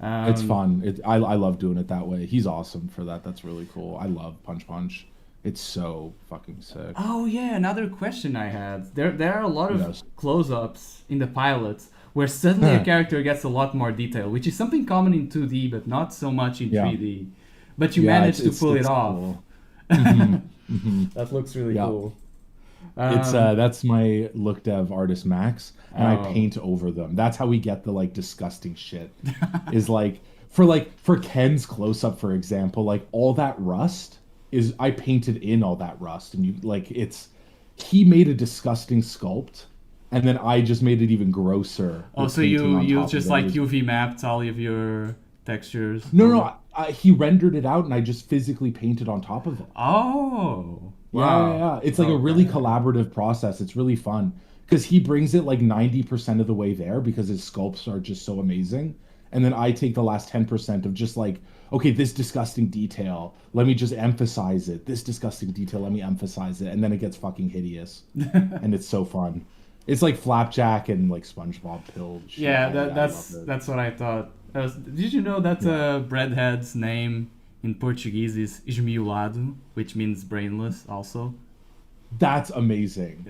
it's Um, fun. I love doing it that way. He's awesome for that. That's really cool. I love Punch Punch. It's so fucking sick. oh yeah, another question I had. There are a lot of Yes. close-ups in the pilots where suddenly a character gets a lot more detail, which is something common in 2D but not so much in Yeah. 3D. But you Yeah, managed to pull it off. cool. Hmm. Hmm. That looks really Yeah. cool. It's Um, that's my look dev artist Max, and I Oh. paint over them. That's how we get the like disgusting shit. Is like for Ken's close up, for example, like all that rust is I painted in all that rust, and you like he made a disgusting sculpt, and then I just made it even grosser. oh, with so painting you on you top just of like it. UV mapped all of your textures? No, he rendered it out, and I just physically painted on top of it. Oh, Yeah, wow. yeah, yeah. It's like a really Okay. collaborative process. It's really fun because he brings it like 90% of the way there because his sculpts are just so amazing. And then I take the last 10% of just like, okay, this disgusting detail, let me just emphasize it. This disgusting detail, let me emphasize it. And then it gets fucking hideous. And it's so fun. It's like Flapjack and like SpongeBob Pilge. Yeah, I that's love it. that's what I thought. Did you know that Breadhead's name in Portuguese is esmiolado, which means brainless also? That's amazing.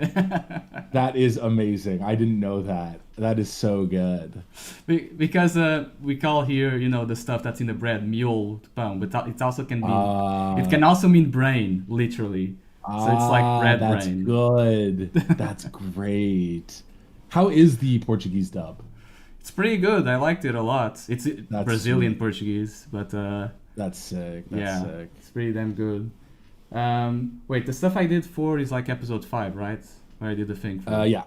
That is amazing. I didn't know that. That is so good. Because we call here, the stuff that's in the bread mule pão, but it also can be, it can also mean brain, literally. So it's like bread That's brain. good. That's great. How is the Portuguese dub? It's pretty good. I liked it a lot. It's That's Brazilian sweet. Portuguese, but That's sick. That's yeah, sick. it's pretty damn good. Wait, the stuff I did for is like episode 5, right? Where I did the thing for. Yeah.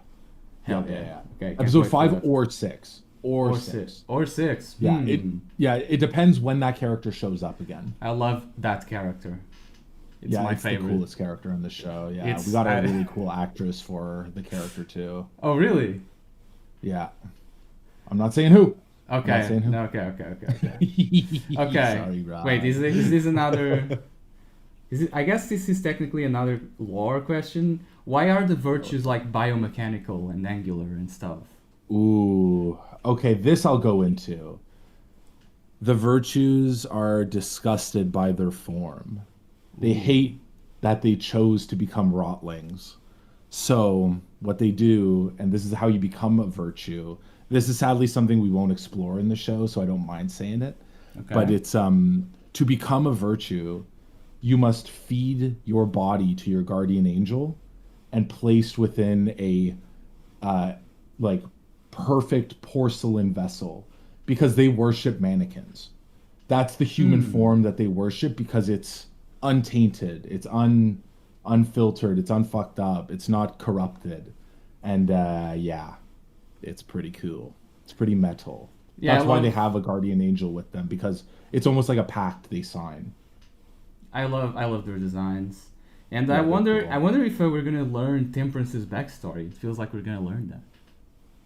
Hell Yeah, yeah. yeah, yeah. Okay, can't Episode wait for 5 that. or 6. Or Or 6. 6. Or 6. Yeah, Hmm. it depends when that character shows up again. I love that character. It's my it's favorite. the coolest character in the show. Yeah, It's- we got a I- really cool actress for the character too. Oh, really? Yeah. I'm not saying who. Okay. Not saying who. No, okay. Okay. Sorry, Rob. Wait, is this another... I guess this is technically another lore question. Why are the virtues like biomechanical and angular and stuff? Ooh. Okay, this I'll go into. The virtues are disgusted by their form. They hate that they chose to become Rotlings. So what they do, and this is how you become a virtue. This is sadly something we won't explore in the show, so I don't mind saying it. Okay. But it's to become a virtue, you must feed your body to your guardian angel, and placed within a like perfect porcelain vessel, because they worship mannequins. That's the human form that they worship because it's untainted, it's unfiltered, it's unfucked up, it's not corrupted, and yeah, it's pretty cool. It's pretty metal. Yeah, That's I why love- they have a guardian angel with them, because it's almost like a pact they sign. I love their designs. And Yeah, I they're wonder cool. I wonder if we're gonna learn Temperance's backstory. It feels like we're gonna learn that.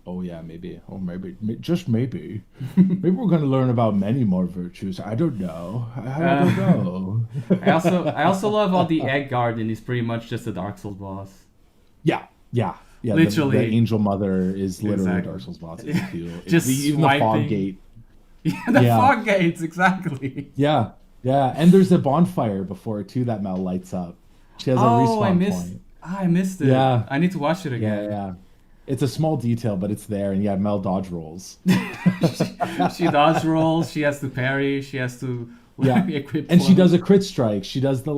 Oh yeah, maybe. Oh maybe. Just maybe. Maybe we're gonna learn about many more virtues. I don't know. I don't know. I also love how the Egg Garden is pretty much just a Dark Souls boss. Yeah. Literally. the angel mother is literally Exactly. Dark Souls boss. It's cute. Just even the fog swiping. gate. The Yeah. fog gates, exactly. Yeah. And there's a bonfire before it too that Mel lights up. She has a respawn point. I missed it. Yeah. I need to watch it again. Yeah. It's a small detail, but it's there, and yeah, Mel dodge rolls. She dodge rolls, she has to parry, she has to Yeah, equip and she one. does a crit strike. She does the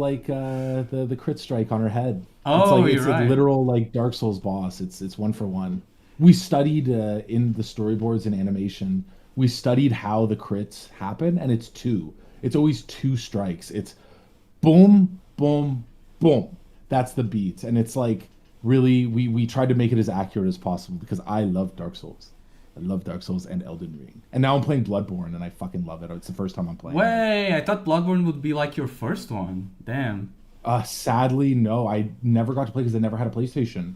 the crit strike on her head. Oh, it's you're right. a literal like Dark Souls boss. It's 1-for-1. We studied in the storyboards and animation. We studied how the crits happen, and it's 2. It's always 2 strikes. It's boom, boom, boom. That's the beat, and it's like really we tried to make it as accurate as possible because I love Dark Souls. I love Dark Souls and Elden Ring. And now I'm playing Bloodborne and I fucking love it. It's the first time I'm playing it. Wait, I thought Bloodborne would be like your first one. Damn. Sadly, no. I never got to play because I never had a PlayStation.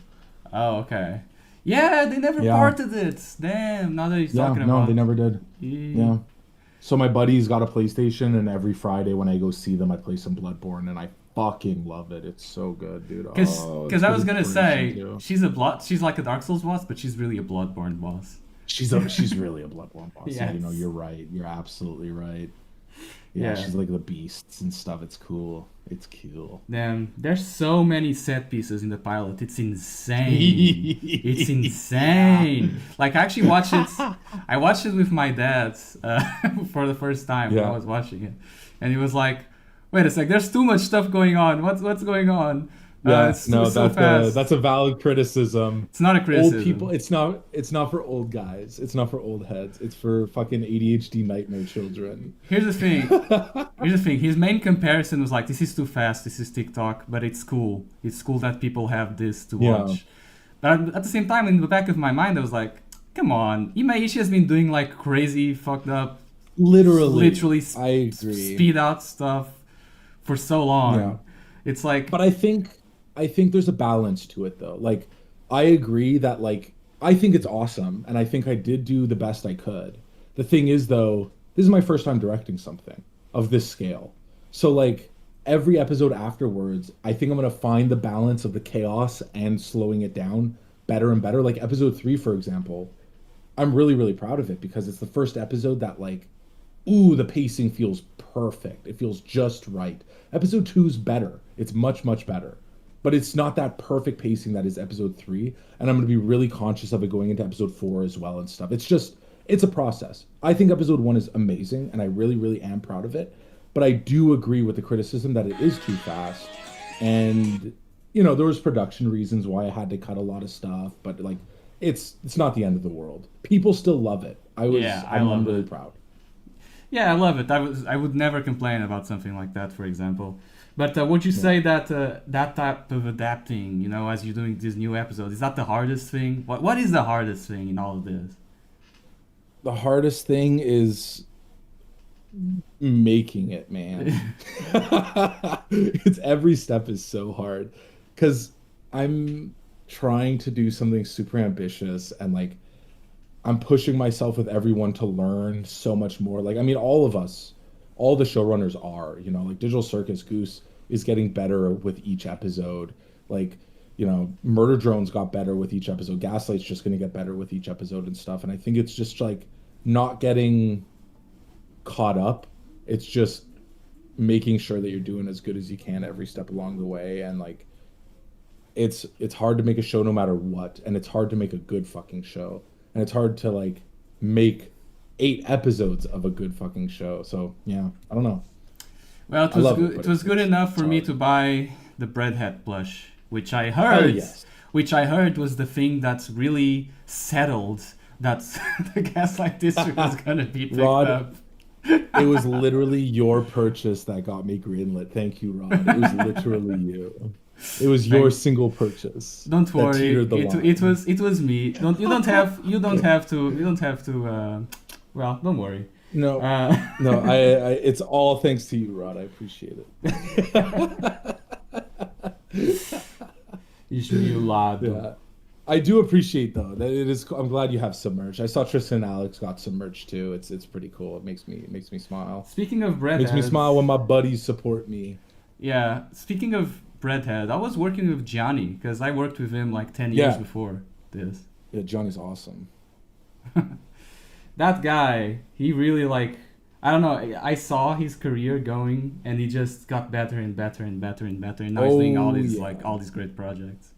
Oh, okay. Yeah, they never Yeah. ported it. Damn, now that he's Yeah, talking no, about they never did. Yeah. So my buddy's got a PlayStation, and every Friday when I go see them, I play some Bloodborne, and I fucking love it. It's so good, dude. Because it's I was good gonna say inspiration, too. she's like a Dark Souls boss, but she's really a Bloodborne boss. She's really a Bloodborne boss. Yeah, Yes. you're right. You're absolutely right. Yeah, Yeah. she's like the beasts and stuff. It's cool. It's cool. Damn, there's so many set pieces in the pilot. It's insane. It's insane. Like I actually watched it. I watched it with my dad for the first time when I Yeah. was watching it, and he was like, "Wait a sec, there's too much stuff going on. What's going on?" It's so fast. that's a valid criticism. It's not a criticism. Old people, it's not for old guys. It's not for old heads. It's for fucking ADHD nightmare children. Here's the thing. His main comparison was like, "This is too fast. This is TikTok, but it's cool. It's cool that people have this to Yeah. watch." But at the same time, in the back of my mind, I was like, "Come on, Imaishi has been doing like crazy, fucked up, literally I agree. speed out stuff for so long." Yeah. It's like, But I think there's a balance to it though. Like I agree that like I think it's awesome and I think I did do the best I could. The thing is though, this is my first time directing something of this scale. So like every episode afterwards, I think I'm going to find the balance of the chaos and slowing it down better and better. Like episode 3 for example, I'm really really proud of it because it's the first episode that like the pacing feels perfect. It feels just right. Episode 2's better. It's much much better. But it's not that perfect pacing that is episode 3, and I'm going to be really conscious of it going into episode 4 as well and stuff. It's a process. I think episode 1 is amazing, and I really, really am proud of it. But I do agree with the criticism that it is too fast. And, there was production reasons why I had to cut a lot of stuff, but, like, it's not the end of the world. People still love it. Yeah, I love I'm really it. proud. Yeah, I love it. I would never complain about something like that, for example. But would you Yeah. say that that type of adapting, as you're doing this new episode, is that the hardest thing? What is the hardest thing in all of this? The hardest thing is making it, man. It's every step is so hard because I'm trying to do something super ambitious and like I'm pushing myself with everyone to learn so much more. Like, I mean, all of us, all the showrunners are, like Digital Circus Goose is getting better with each episode. Like, Murder Drones got better with each episode. Gaslight's just going to get better with each episode and stuff. And I think it's just like not getting caught up. It's just making sure that you're doing as good as you can every step along the way. And like, it's hard to make a show no matter what, and it's hard to make a good fucking show, and it's hard to like make 8 episodes of a good fucking show. So yeah, I don't know. Well, it I was love good. it, but It was good enough for it's me hard. to buy the Breadhead plush, which I Hell heard, yes. was the thing that's really settled that the Gaslight District was gonna be picked Rod, up. it was literally your purchase that got me greenlit. Thank you, Rod. It was literally you. It was your Thanks. single purchase. Don't that worry, teetered the line. it was me. You don't have to. Well, don't worry. No, Uh, no, I it's all thanks to you, Rod. I appreciate it. you lad. Yeah. I do appreciate though that it is. I'm glad you have some merch. I saw Tristan and Alex got some merch too. It's pretty cool. It makes me smile. Speaking of Makes me breadheads, smile when my buddies support me. yeah. Speaking of breadhead, I was working with Johnny because I worked with him like 10 years Yeah, before this. yeah. Johnny's awesome. That guy, he really like. I don't know. I saw his career going, and he just got better and better and better and better. And now he's doing Oh yeah. all these great projects.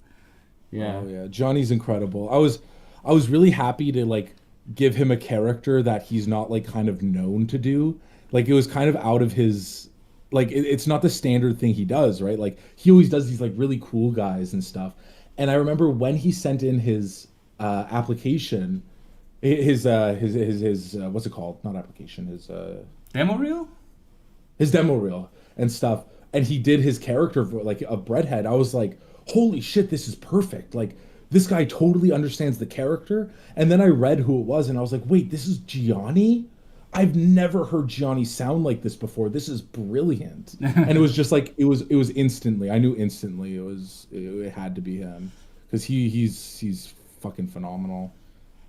Yeah. Oh yeah. Johnny's incredible. I was really happy to like give him a character that he's not like kind of known to do. Like it was kind of out of his like it's not the standard thing he does, right? Like he always does these like really cool guys and stuff. And I remember when he sent in his application, his what's it called? Not application, Demo reel? his demo reel and stuff. And he did his character for like a breadhead. I was like, holy shit, this is perfect. Like this guy totally understands the character. And then I read who it was and I was like, wait, this is Gianni? I've never heard Gianni sound like this before. This is brilliant. And it was just like it was instantly. I knew instantly it had to be him. Because he's fucking phenomenal.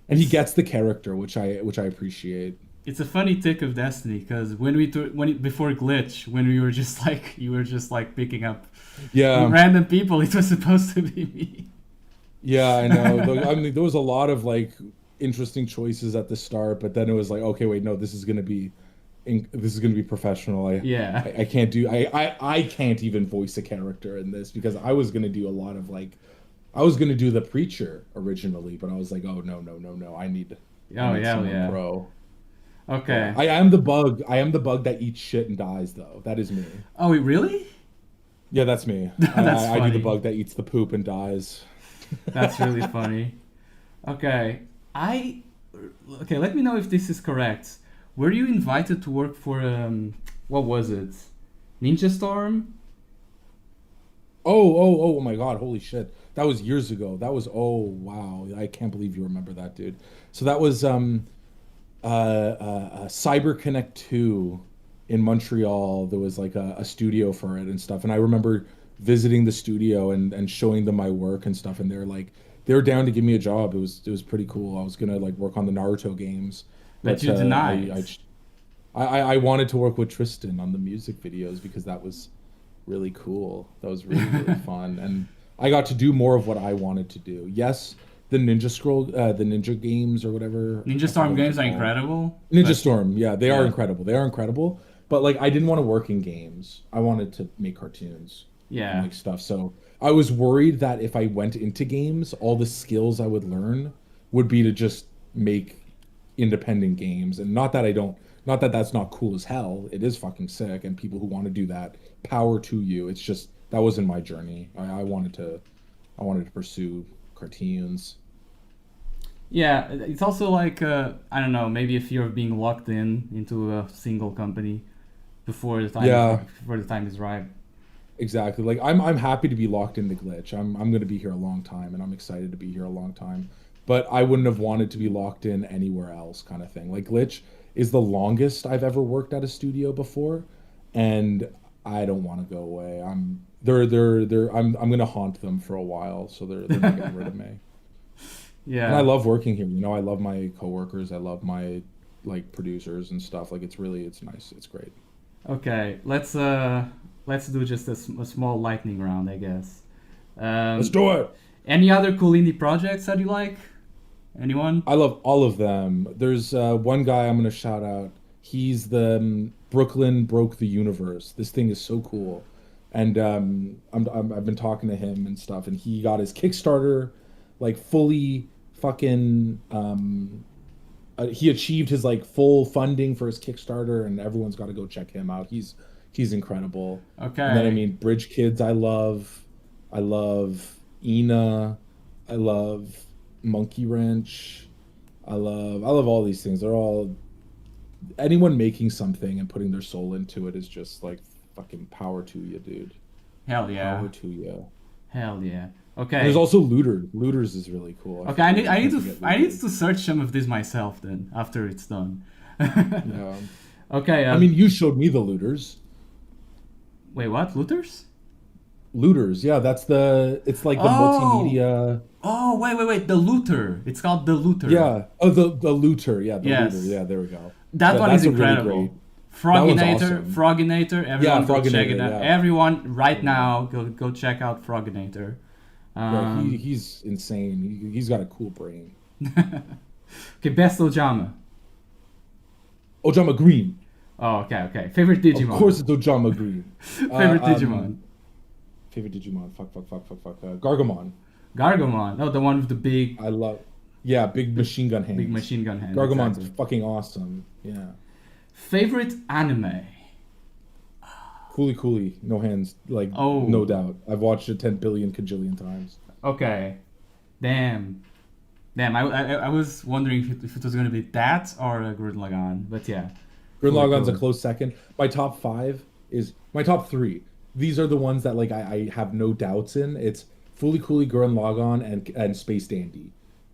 And he gets the character, which I appreciate. It's a funny tick of destiny because before glitch, when we were just like you were just like picking up Yeah. random people, it was supposed to be me. Yeah, I know. I mean, there was a lot of like interesting choices at the start, but then it was like, okay, wait, no, this is gonna be professional. Yeah. I can't do I can't even voice a character in this because I was gonna do a lot of like I was gonna do the preacher originally, but I was like, oh no, I need Oh yeah, someone yeah. pro. Okay. I am the bug. I am the bug that eats shit and dies, though. That is me. Oh, really? Yeah, that's me. That's I do funny. the bug that eats the poop and dies. That's really funny. Okay. Okay, let me know if this is correct. Were you invited to work for what was it? Ninja Storm? Oh my God! Holy shit! That was years ago. That was wow! I can't believe you remember that, dude. So that was Cyber Connect 2 in Montreal. There was like a studio for it and stuff. And I remember visiting the studio and showing them my work and stuff. And they were down to give me a job. It was pretty cool. I was gonna like work on the Naruto games, But you denied. I wanted to work with Tristan on the music videos because that was really cool. That was really really fun, and I got to do more of what I wanted to do. Yes, the Ninja games or whatever. Ninja I Storm forgot what games are they're called. incredible. Ninja but- Storm, yeah, they are Yeah. incredible. They are incredible. But like, I didn't want to work in games. I wanted to make cartoons and Yeah. like stuff. So I was worried that if I went into games, all the skills I would learn would be to just make independent games. And not that that's not cool as hell. It is fucking sick. And people who want to do that, power to you. It's just that wasn't my journey. I wanted to pursue cartoons. Yeah, it's also like I don't know, maybe a fear of being locked in into a single company Yeah, before the time is right. exactly. Like I'm happy to be locked into Glitch. I'm gonna be here a long time, and I'm excited to be here a long time. But I wouldn't have wanted to be locked in anywhere else, kind of thing. Like Glitch is the longest I've ever worked at a studio before, and I don't want to go away. I'm gonna haunt them for a while, so they're not getting rid of me. And I Yeah. love working here. You know, I love my coworkers. I love my like producers and stuff. Like it's nice. It's great. Okay. Let's do just a small lightning round, I guess. Let's Um, do it. any other cool indie projects that you like? Anyone? I love all of them. There's one guy I'm gonna shout out. He's the Brooklyn broke the universe. This thing is so cool, and I've been talking to him and stuff, and he got his Kickstarter like fully fucking he achieved his like full funding for his Kickstarter, and everyone's got to go check him out. He's incredible. And then I Okay. mean, Bridge Kids, I love Ina, I love Monkey Wrench, I love all these things. They're all anyone making something and putting their soul into it is just like fucking power to you, dude. Hell yeah. Power to you. Hell yeah. And there's Okay. also Looters. Looters is really cool. Okay. I can't forget I need Looters. to search some of this myself then after it's done. Yeah. Okay. I mean, you showed me the Looters. Wait. What? Looters? Looters, yeah, it's like the Oh. multimedia. Oh. Wait. The looter. It's called the looter. Yeah. Oh, the looter. Yeah, the looter. Yes. Yeah, there we go. That one is That's a really great. incredible. That one's Froginator, awesome. Froginator, Yeah, everyone go check it Froginator. out. Yeah. Everyone right Yeah. now go check out Froginator. Yeah, Um, he's insane. He's got a cool brain. okay, best Ojama. Ojama Green. Oh, okay. Favorite Of Digimon. course, it's Ojama Green. Favorite Digimon. Favorite Digimon. Fuck. Gargamon. Gargomon. Oh, the one with the I love. Yeah, big machine gun hands. big machine gun hand. Gargamon's Exactly. fucking awesome. Yeah. Favorite anime. Cooley, no hands, like Oh. no doubt. I've watched it 10 billion cajillion times. Okay. Damn. I was wondering if it was gonna be that or a Gurren Lagann, but yeah. Gurren Cool, Lagann's a cool. close second. My top five is my top three. These are the ones that like I have no doubts in. It's Fully Cooley, Gurren Lagann, and Space Dandy.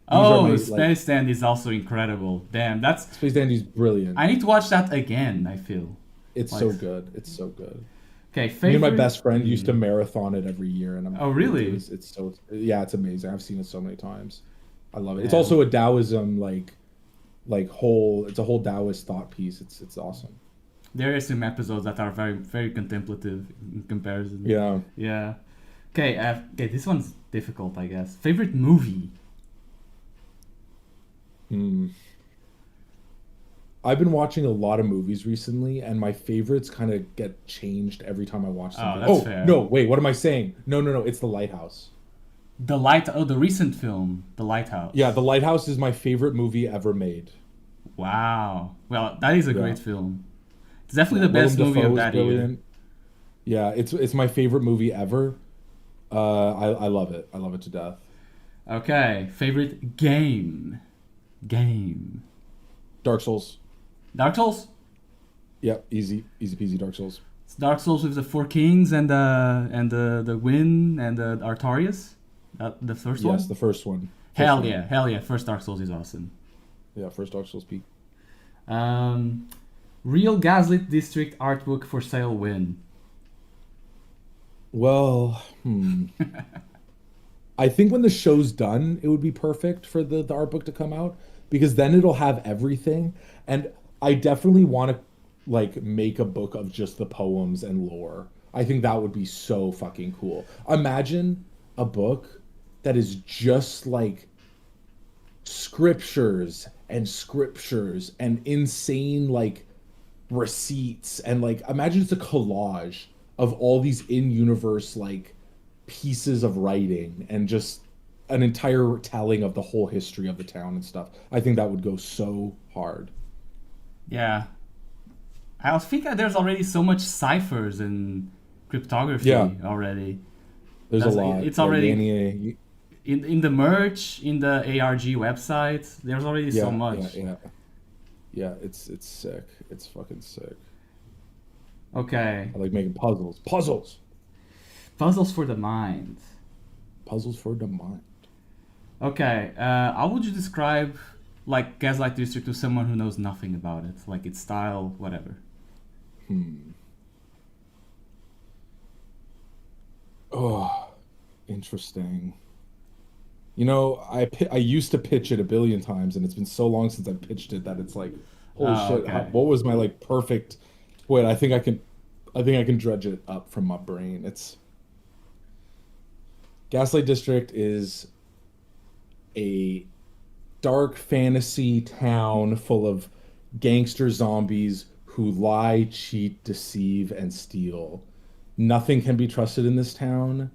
These are Oh, my Space Stand is also incredible. Damn, that's. Space Dandy's brilliant. I need to watch that again. I feel. It's Like, so good. It's so good. okay, Me favorite. and my best friend used to marathon it every year, and Oh, really? It's so yeah, it's amazing. I've seen it so many times. I love it. It's Yeah. also a Taoism like whole. It's a whole Taoist thought piece. It's awesome. There are some episodes that are very contemplative in comparison. Yeah. Yeah. Okay. Okay. This one's difficult, I guess. Favorite movie. Hmm. I've been watching a lot of movies recently, and my favorites kind of get changed every time I watch Oh, something. that's Oh, fair. no, wait, what am I saying? No, it's The Lighthouse. The light. Oh, the recent film, The Lighthouse. Yeah, The Lighthouse is my favorite movie ever made. Wow. Well, that is a Yeah. great film. It's definitely Yeah, the best Willem movie Dafoe of is that year. brilliant. Yeah, it's my favorite movie ever. I love it. I love it to death. Okay. Favorite game. Game. Dark Souls. Dark Souls. Yep, easy peasy Dark Souls. It's Dark Souls with the Four Kings and the Win and the Artorias. The first one. Yes, the first one. Hell yeah! First Dark Souls is awesome. Yeah, first Dark Souls peak. Real Gaslit District artbook for sale win. Well, I think when the show's done, it would be perfect for the art book to come out because then it'll have everything. And I definitely want to like make a book of just the poems and lore. I think that would be so fucking cool. Imagine a book that is just like scriptures and insane like receipts and like imagine it's a collage of all these in-universe like pieces of writing and just an entire telling of the whole history of the town and stuff. I think that would go so hard. Yeah, I think that there's already so much ciphers and cryptography Yeah. already. There's That's- a lot. it's already- Yanier, in the merch, in the ARG website, there's already so much. Yeah, it's sick. It's fucking sick. Okay. I like making puzzles. Puzzles for the mind. Puzzles for the mind. Okay. How would you describe like Gaslight District to someone who knows nothing about it, like its style, whatever? Oh, interesting. You know, I used to pitch it a billion times, and it's been so long since I pitched it that it's like, holy Oh, shit! okay. What was my like perfect? Wait, I think I can dredge it up from my brain. It's Gaslight District is a dark fantasy town full of gangster zombies who lie, cheat, deceive, and steal. Nothing can be trusted in this town.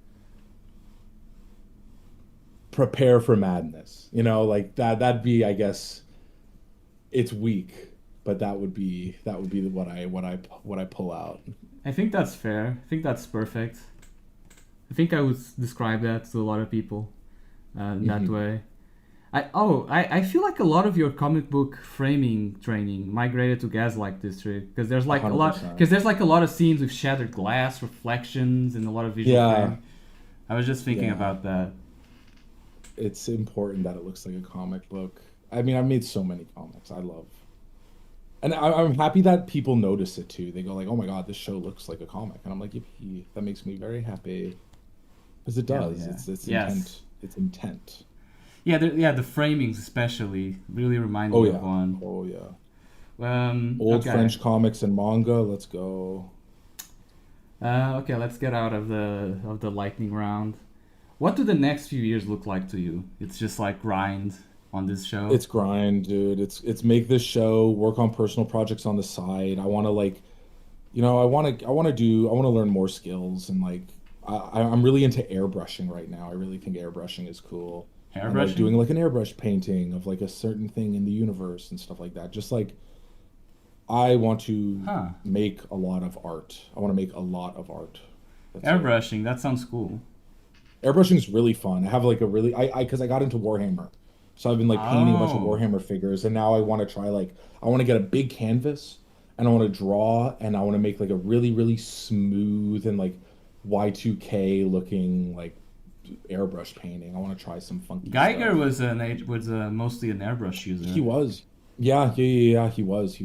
Prepare for madness. You know, like that'd be, I guess, it's weak, but that would be what I pull out. I think that's fair. I think that's perfect. I think I would describe that to a lot of people in that way. I feel like a lot of your comic book framing training migrated to Gaslight District because there's like a lot 100%. because there's like a lot of scenes with shattered glass, reflections, and a lot of visual. Yeah. I was just thinking Yeah. about that. It's important that it looks like a comic book. I mean, I've made so many comics. And I'm happy that people notice it too. They go like, "Oh my god, this show looks like a comic," and I'm like, "Yippee!" That makes me very happy because it Hell does. yeah. It's Yes. intent. It's intent. Yeah, the framings especially really remind Oh me yeah. of one. Oh yeah. Old Okay. French comics and manga. Let's go. Okay, let's get out of the lightning round. What do the next few years look like to you? It's just like grind on this show. It's grind, dude. It's make this show, work on personal projects on the side. I want to like, I want to learn more skills and like I'm really into airbrushing right now. I really think airbrushing is cool. And like Airbrushing? doing like an airbrush painting of like a certain thing in the universe and stuff like that. Just like I want to Huh. make a lot of art. I want to make a lot of art. That's it. Airbrushing, that sounds cool. Airbrushing is really fun. I have like a really I because I got into Warhammer, so I've been like painting a bunch of Oh. Warhammer figures, and now I want to try like I want to get a big canvas, and I want to draw, and I want to make like a really smooth and like Y2K looking like airbrush painting. I want to try some funky Geiger stuff. was mostly an airbrush user. He was. Yeah, he was.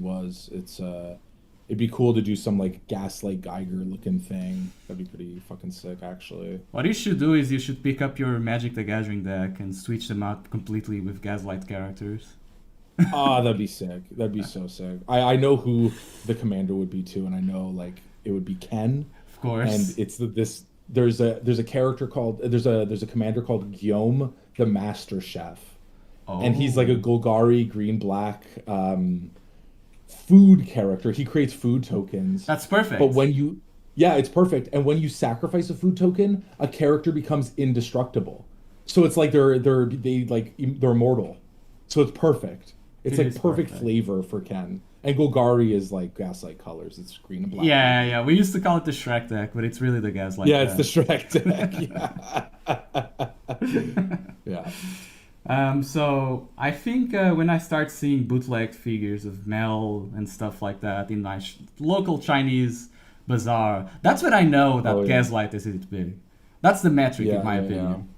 It'd be cool to do some like Gaslight Geiger looking thing. That'd be pretty fucking sick, actually. What you should do is you should pick up your Magic the Gathering deck and switch them out completely with Gaslight characters. Ah, that'd be sick. That'd be so sick. I know who the commander would be too, and I know like it would be Ken. Of course. And it's this there's a character called there's a commander called Guillaume the Master Chef. And he's like a Golgari green black food character. He creates food tokens. That's perfect. But yeah, it's perfect. And when you sacrifice a food token, a character becomes indestructible. So it's like they're immortal. So it's perfect. It's It like is perfect perfect. flavor for Ken. And Golgari is like Gaslight colors. It's green and black. Yeah. We used to call it the Shrek deck, but it's really the Gaslight Yeah, it's deck. the Shrek deck. Yeah. So I think when I start seeing bootleg figures of Mel and stuff like that in my local Chinese bazaar, that's when I know that Oh, yeah. Gaslight is it big. That's the metric, in my Yeah. opinion.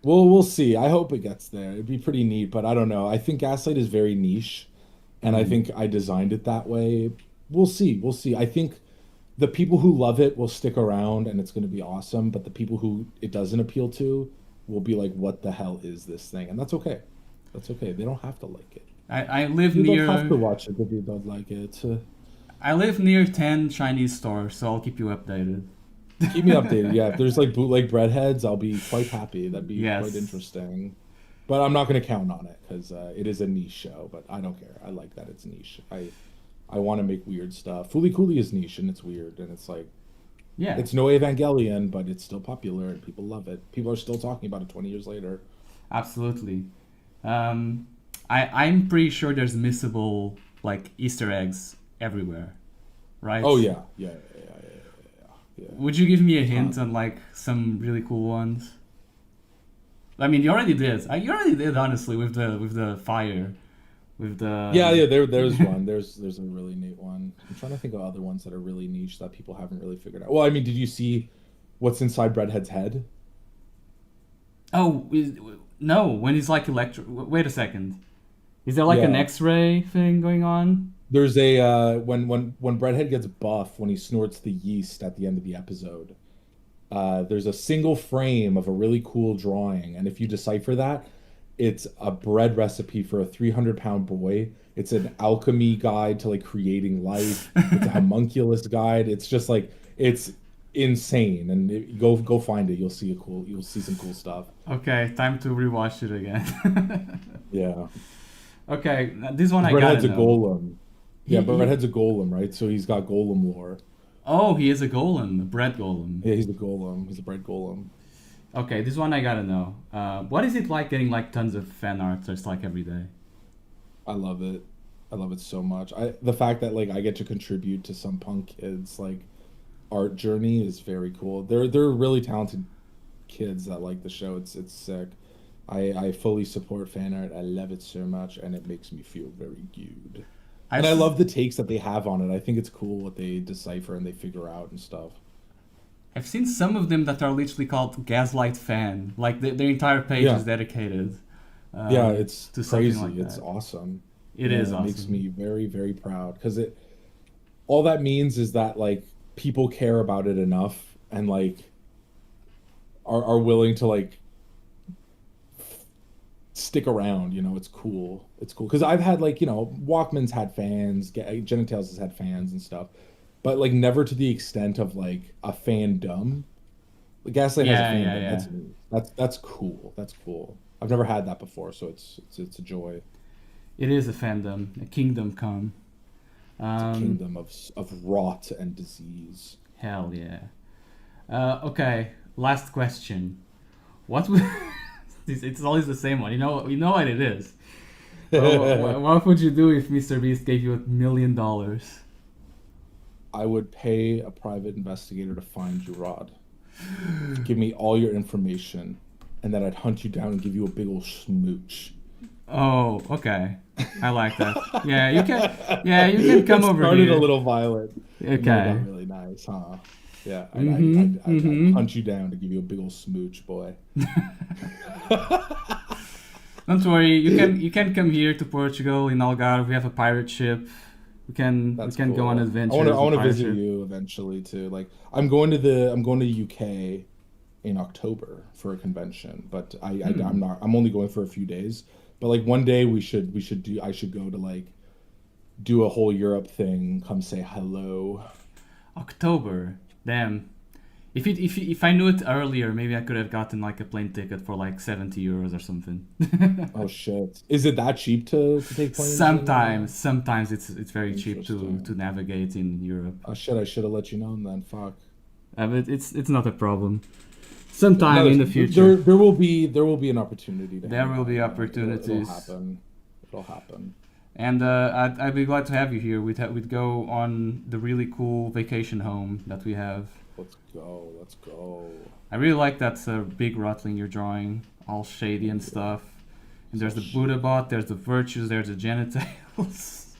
Well, we'll see. I hope it gets there. It'd be pretty neat, but I don't know. I think Gaslight is very niche, and I think I designed it that way. We'll see. We'll see. I think the people who love it will stick around, and it's going to be awesome. But the people who it doesn't appeal to will be like, "What the hell is this thing?" And that's okay. That's okay. They don't have to like it. I live You near don't have to watch it if you don't like it. I live near 10 Chinese stores, so I'll keep you updated. Keep me updated. Yeah, if there's like bootleg breadheads, I'll be quite happy. That'd be Yes. quite interesting. But I'm not going to count on it because it is a niche show. But I don't care. I like that it's niche. I want to make weird stuff. Fooly Cooly is niche and it's weird and it's like Yeah. it's no Evangelion, but it's still popular and people love it. People are still talking about it 20 years later. Absolutely. I'm pretty sure there's missable like Easter eggs everywhere, right? Oh yeah. Would you give me a hint on like some really cool ones? I mean, you already did. You already did, honestly, with the fire, with Yeah, the. yeah. There's one. There's a really neat one. I'm trying to think of other ones that are really niche that people haven't really figured out. Well, I mean, did you see what's inside Breadhead's head? Oh no! When he's like electro. Wait a second. Is there like an Yeah. X-ray thing going on? There's a when Breadhead gets buff when he snorts the yeast at the end of the episode. There's a single frame of a really cool drawing, and if you decipher that, it's a bread recipe for a 300-pound boy. It's an alchemy guide to like creating life. It's a homunculus guide. It's just like it's insane. And go find it. You'll see some cool stuff. Okay, time to rewatch it again. Yeah. Okay, this one I gotta Breadhead's a know. golem. Yeah, He Breadhead's a golem, right? So he's got golem lore. oh, he is a golem, a bread golem. Yeah, he's a golem. He's a bread golem. Okay, this one I gotta know. What is it like getting like tons of fan art just like every day? I love it. I love it so much. The fact that like I get to contribute to some punk kids like art journey is very cool. They're really talented kids that like the show. It's sick. I fully support fan art. I love it so much, and it makes me feel very good. I've And I s- love the takes that they have on it. I think it's cool what they decipher and they figure out and stuff. I've seen some of them that are literally called Gaslight Fan. Like their entire page Yeah. is dedicated Yeah, it's to something crazy. like It's that. awesome. It Yeah, is it makes awesome. me very, very proud because it all that means is that like people care about it enough and like are willing to like stick around, you know. It's cool. It's cool because I've had like, you know, Walkman's had fans, Genital Tales has had fans and stuff, but like never to the extent of like a fandom. Like Gaslight has a Yeah, yeah, fandom. yeah. That's cool. That's cool. I've never had that before, so it's a joy. It is a fandom, a kingdom come. It's a Um, kingdom of rot and disease. hell yeah. Okay, last question. What would it's always the same one. You know what it is. What would you do if Mr. Beast gave you $1 million? I would pay a private investigator to find you, Rod. Give me all your information, and then I'd hunt you down and give you a big old smooch. Oh, okay. I like that. Yeah, you can. Yeah, you can come It over started here. a little violent, and then it Okay. got really nice, huh? Yeah, Mhm. I'd Mhm. hunt you down to give you a big old smooch, boy. Don't worry. You can come here to Portugal in Algarve. We have a pirate ship. We That's can go on cool. adventures. I with want to pirate visit ship. you eventually too. Like I'm going to UK in October for a convention, but I'm not. I'm only going for a few days. But like one day we should do. I should go to like do a whole Europe thing. Come say hello. October. Damn. If I knew it earlier, maybe I could have gotten like a plane ticket for like €70 or something. Oh shit! Is it that cheap to take planes? Sometimes it's very cheap Interesting. to navigate in Europe. Oh shit! I should have let you know then. Fuck. But it's not a problem. Sometime No, in the future. there will be an opportunity to. There hang will out, be man. opportunities. It'll happen. It'll happen. And I'd be glad to have you here. We'd go on the really cool vacation home that we have. Let's go. Let's go. I really like that big Rotling you're drawing, all shady and stuff. And there's So the Buddha bot, there's the virtues, there's the genitals.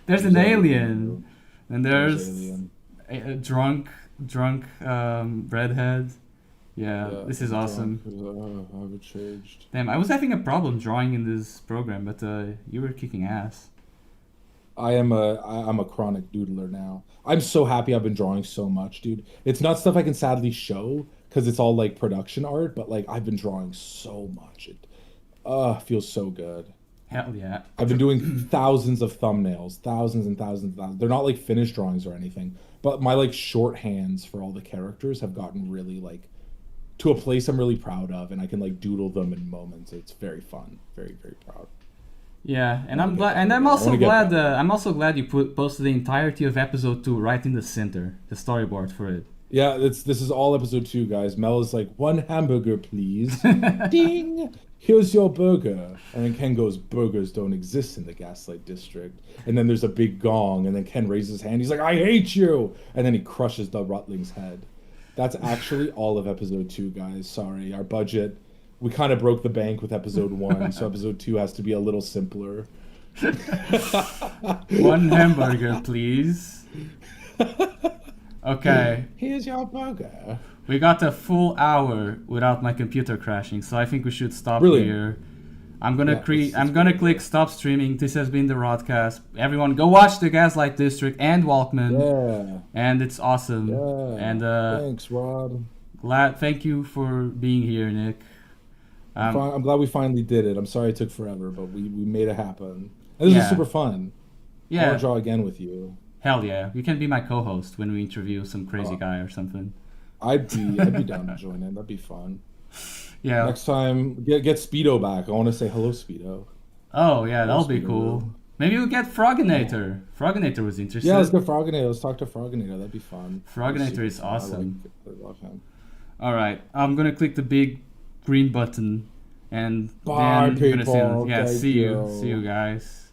There's an alien, and there's alien. a drunk redhead. Yeah, this is awesome. I haven't changed. Damn, I was having a problem drawing in this program, but you were kicking ass. I'm a chronic doodler now. I'm so happy I've been drawing so much, dude. It's not stuff I can sadly show because it's all like production art, but like I've been drawing so much. It feels so good. Hell yeah. I've been doing thousands of thumbnails, thousands and thousands and thousands. They're not like finished drawings or anything, but my like shorthands for all the characters have gotten really like to a place I'm really proud of, and I can like doodle them in moments. It's very fun, very very proud. Yeah, and I I'm wanna glad, get and better. I'm I also wanna get glad. better. I'm also glad you posted the entirety of episode 2 right in the center, the storyboard for it. Yeah, this is all episode 2, guys. Mel is like, one hamburger, please. Ding! Here's your burger. And then Ken goes, burgers don't exist in the Gaslight District. And then there's a big gong, and then Ken raises his hand. He's like, I hate you! And then he crushes the Rotling's head. That's actually all of episode 2, guys. Sorry, our budget we kind of broke the bank with episode 1, so episode 2 has to be a little simpler. One hamburger, please. Okay. Here's your burger. We got a full hour without my computer crashing, so I think we should stop Brilliant. here. I'm gonna let's click stop streaming. This has been the Rodcast. Everyone, go watch the Gaslight District and Walkman. Yeah. And it's awesome. Yeah. And thanks, Rod. thank you for being here, Nick. I'm glad we finally did it. I'm sorry it took forever, but we made it happen. And this was super fun. I Yeah. want to draw again with you. Hell yeah. You can be my co-host when we interview some crazy guy or something. I'd be down to join in. That'd be fun. Yeah. Next time, get Speedo back. I want to say hello, Speedo. Oh yeah, that'll be Speedo. cool. Maybe we'll get Froginator. Froginator was interesting. Yeah, let's get Froginator. Let's talk to Froginator. That'd be fun. Froginator is awesome. I love him. All right, I'm gonna click the big green button, and Bye, then I'm gonna people. see Thank see you. you guys.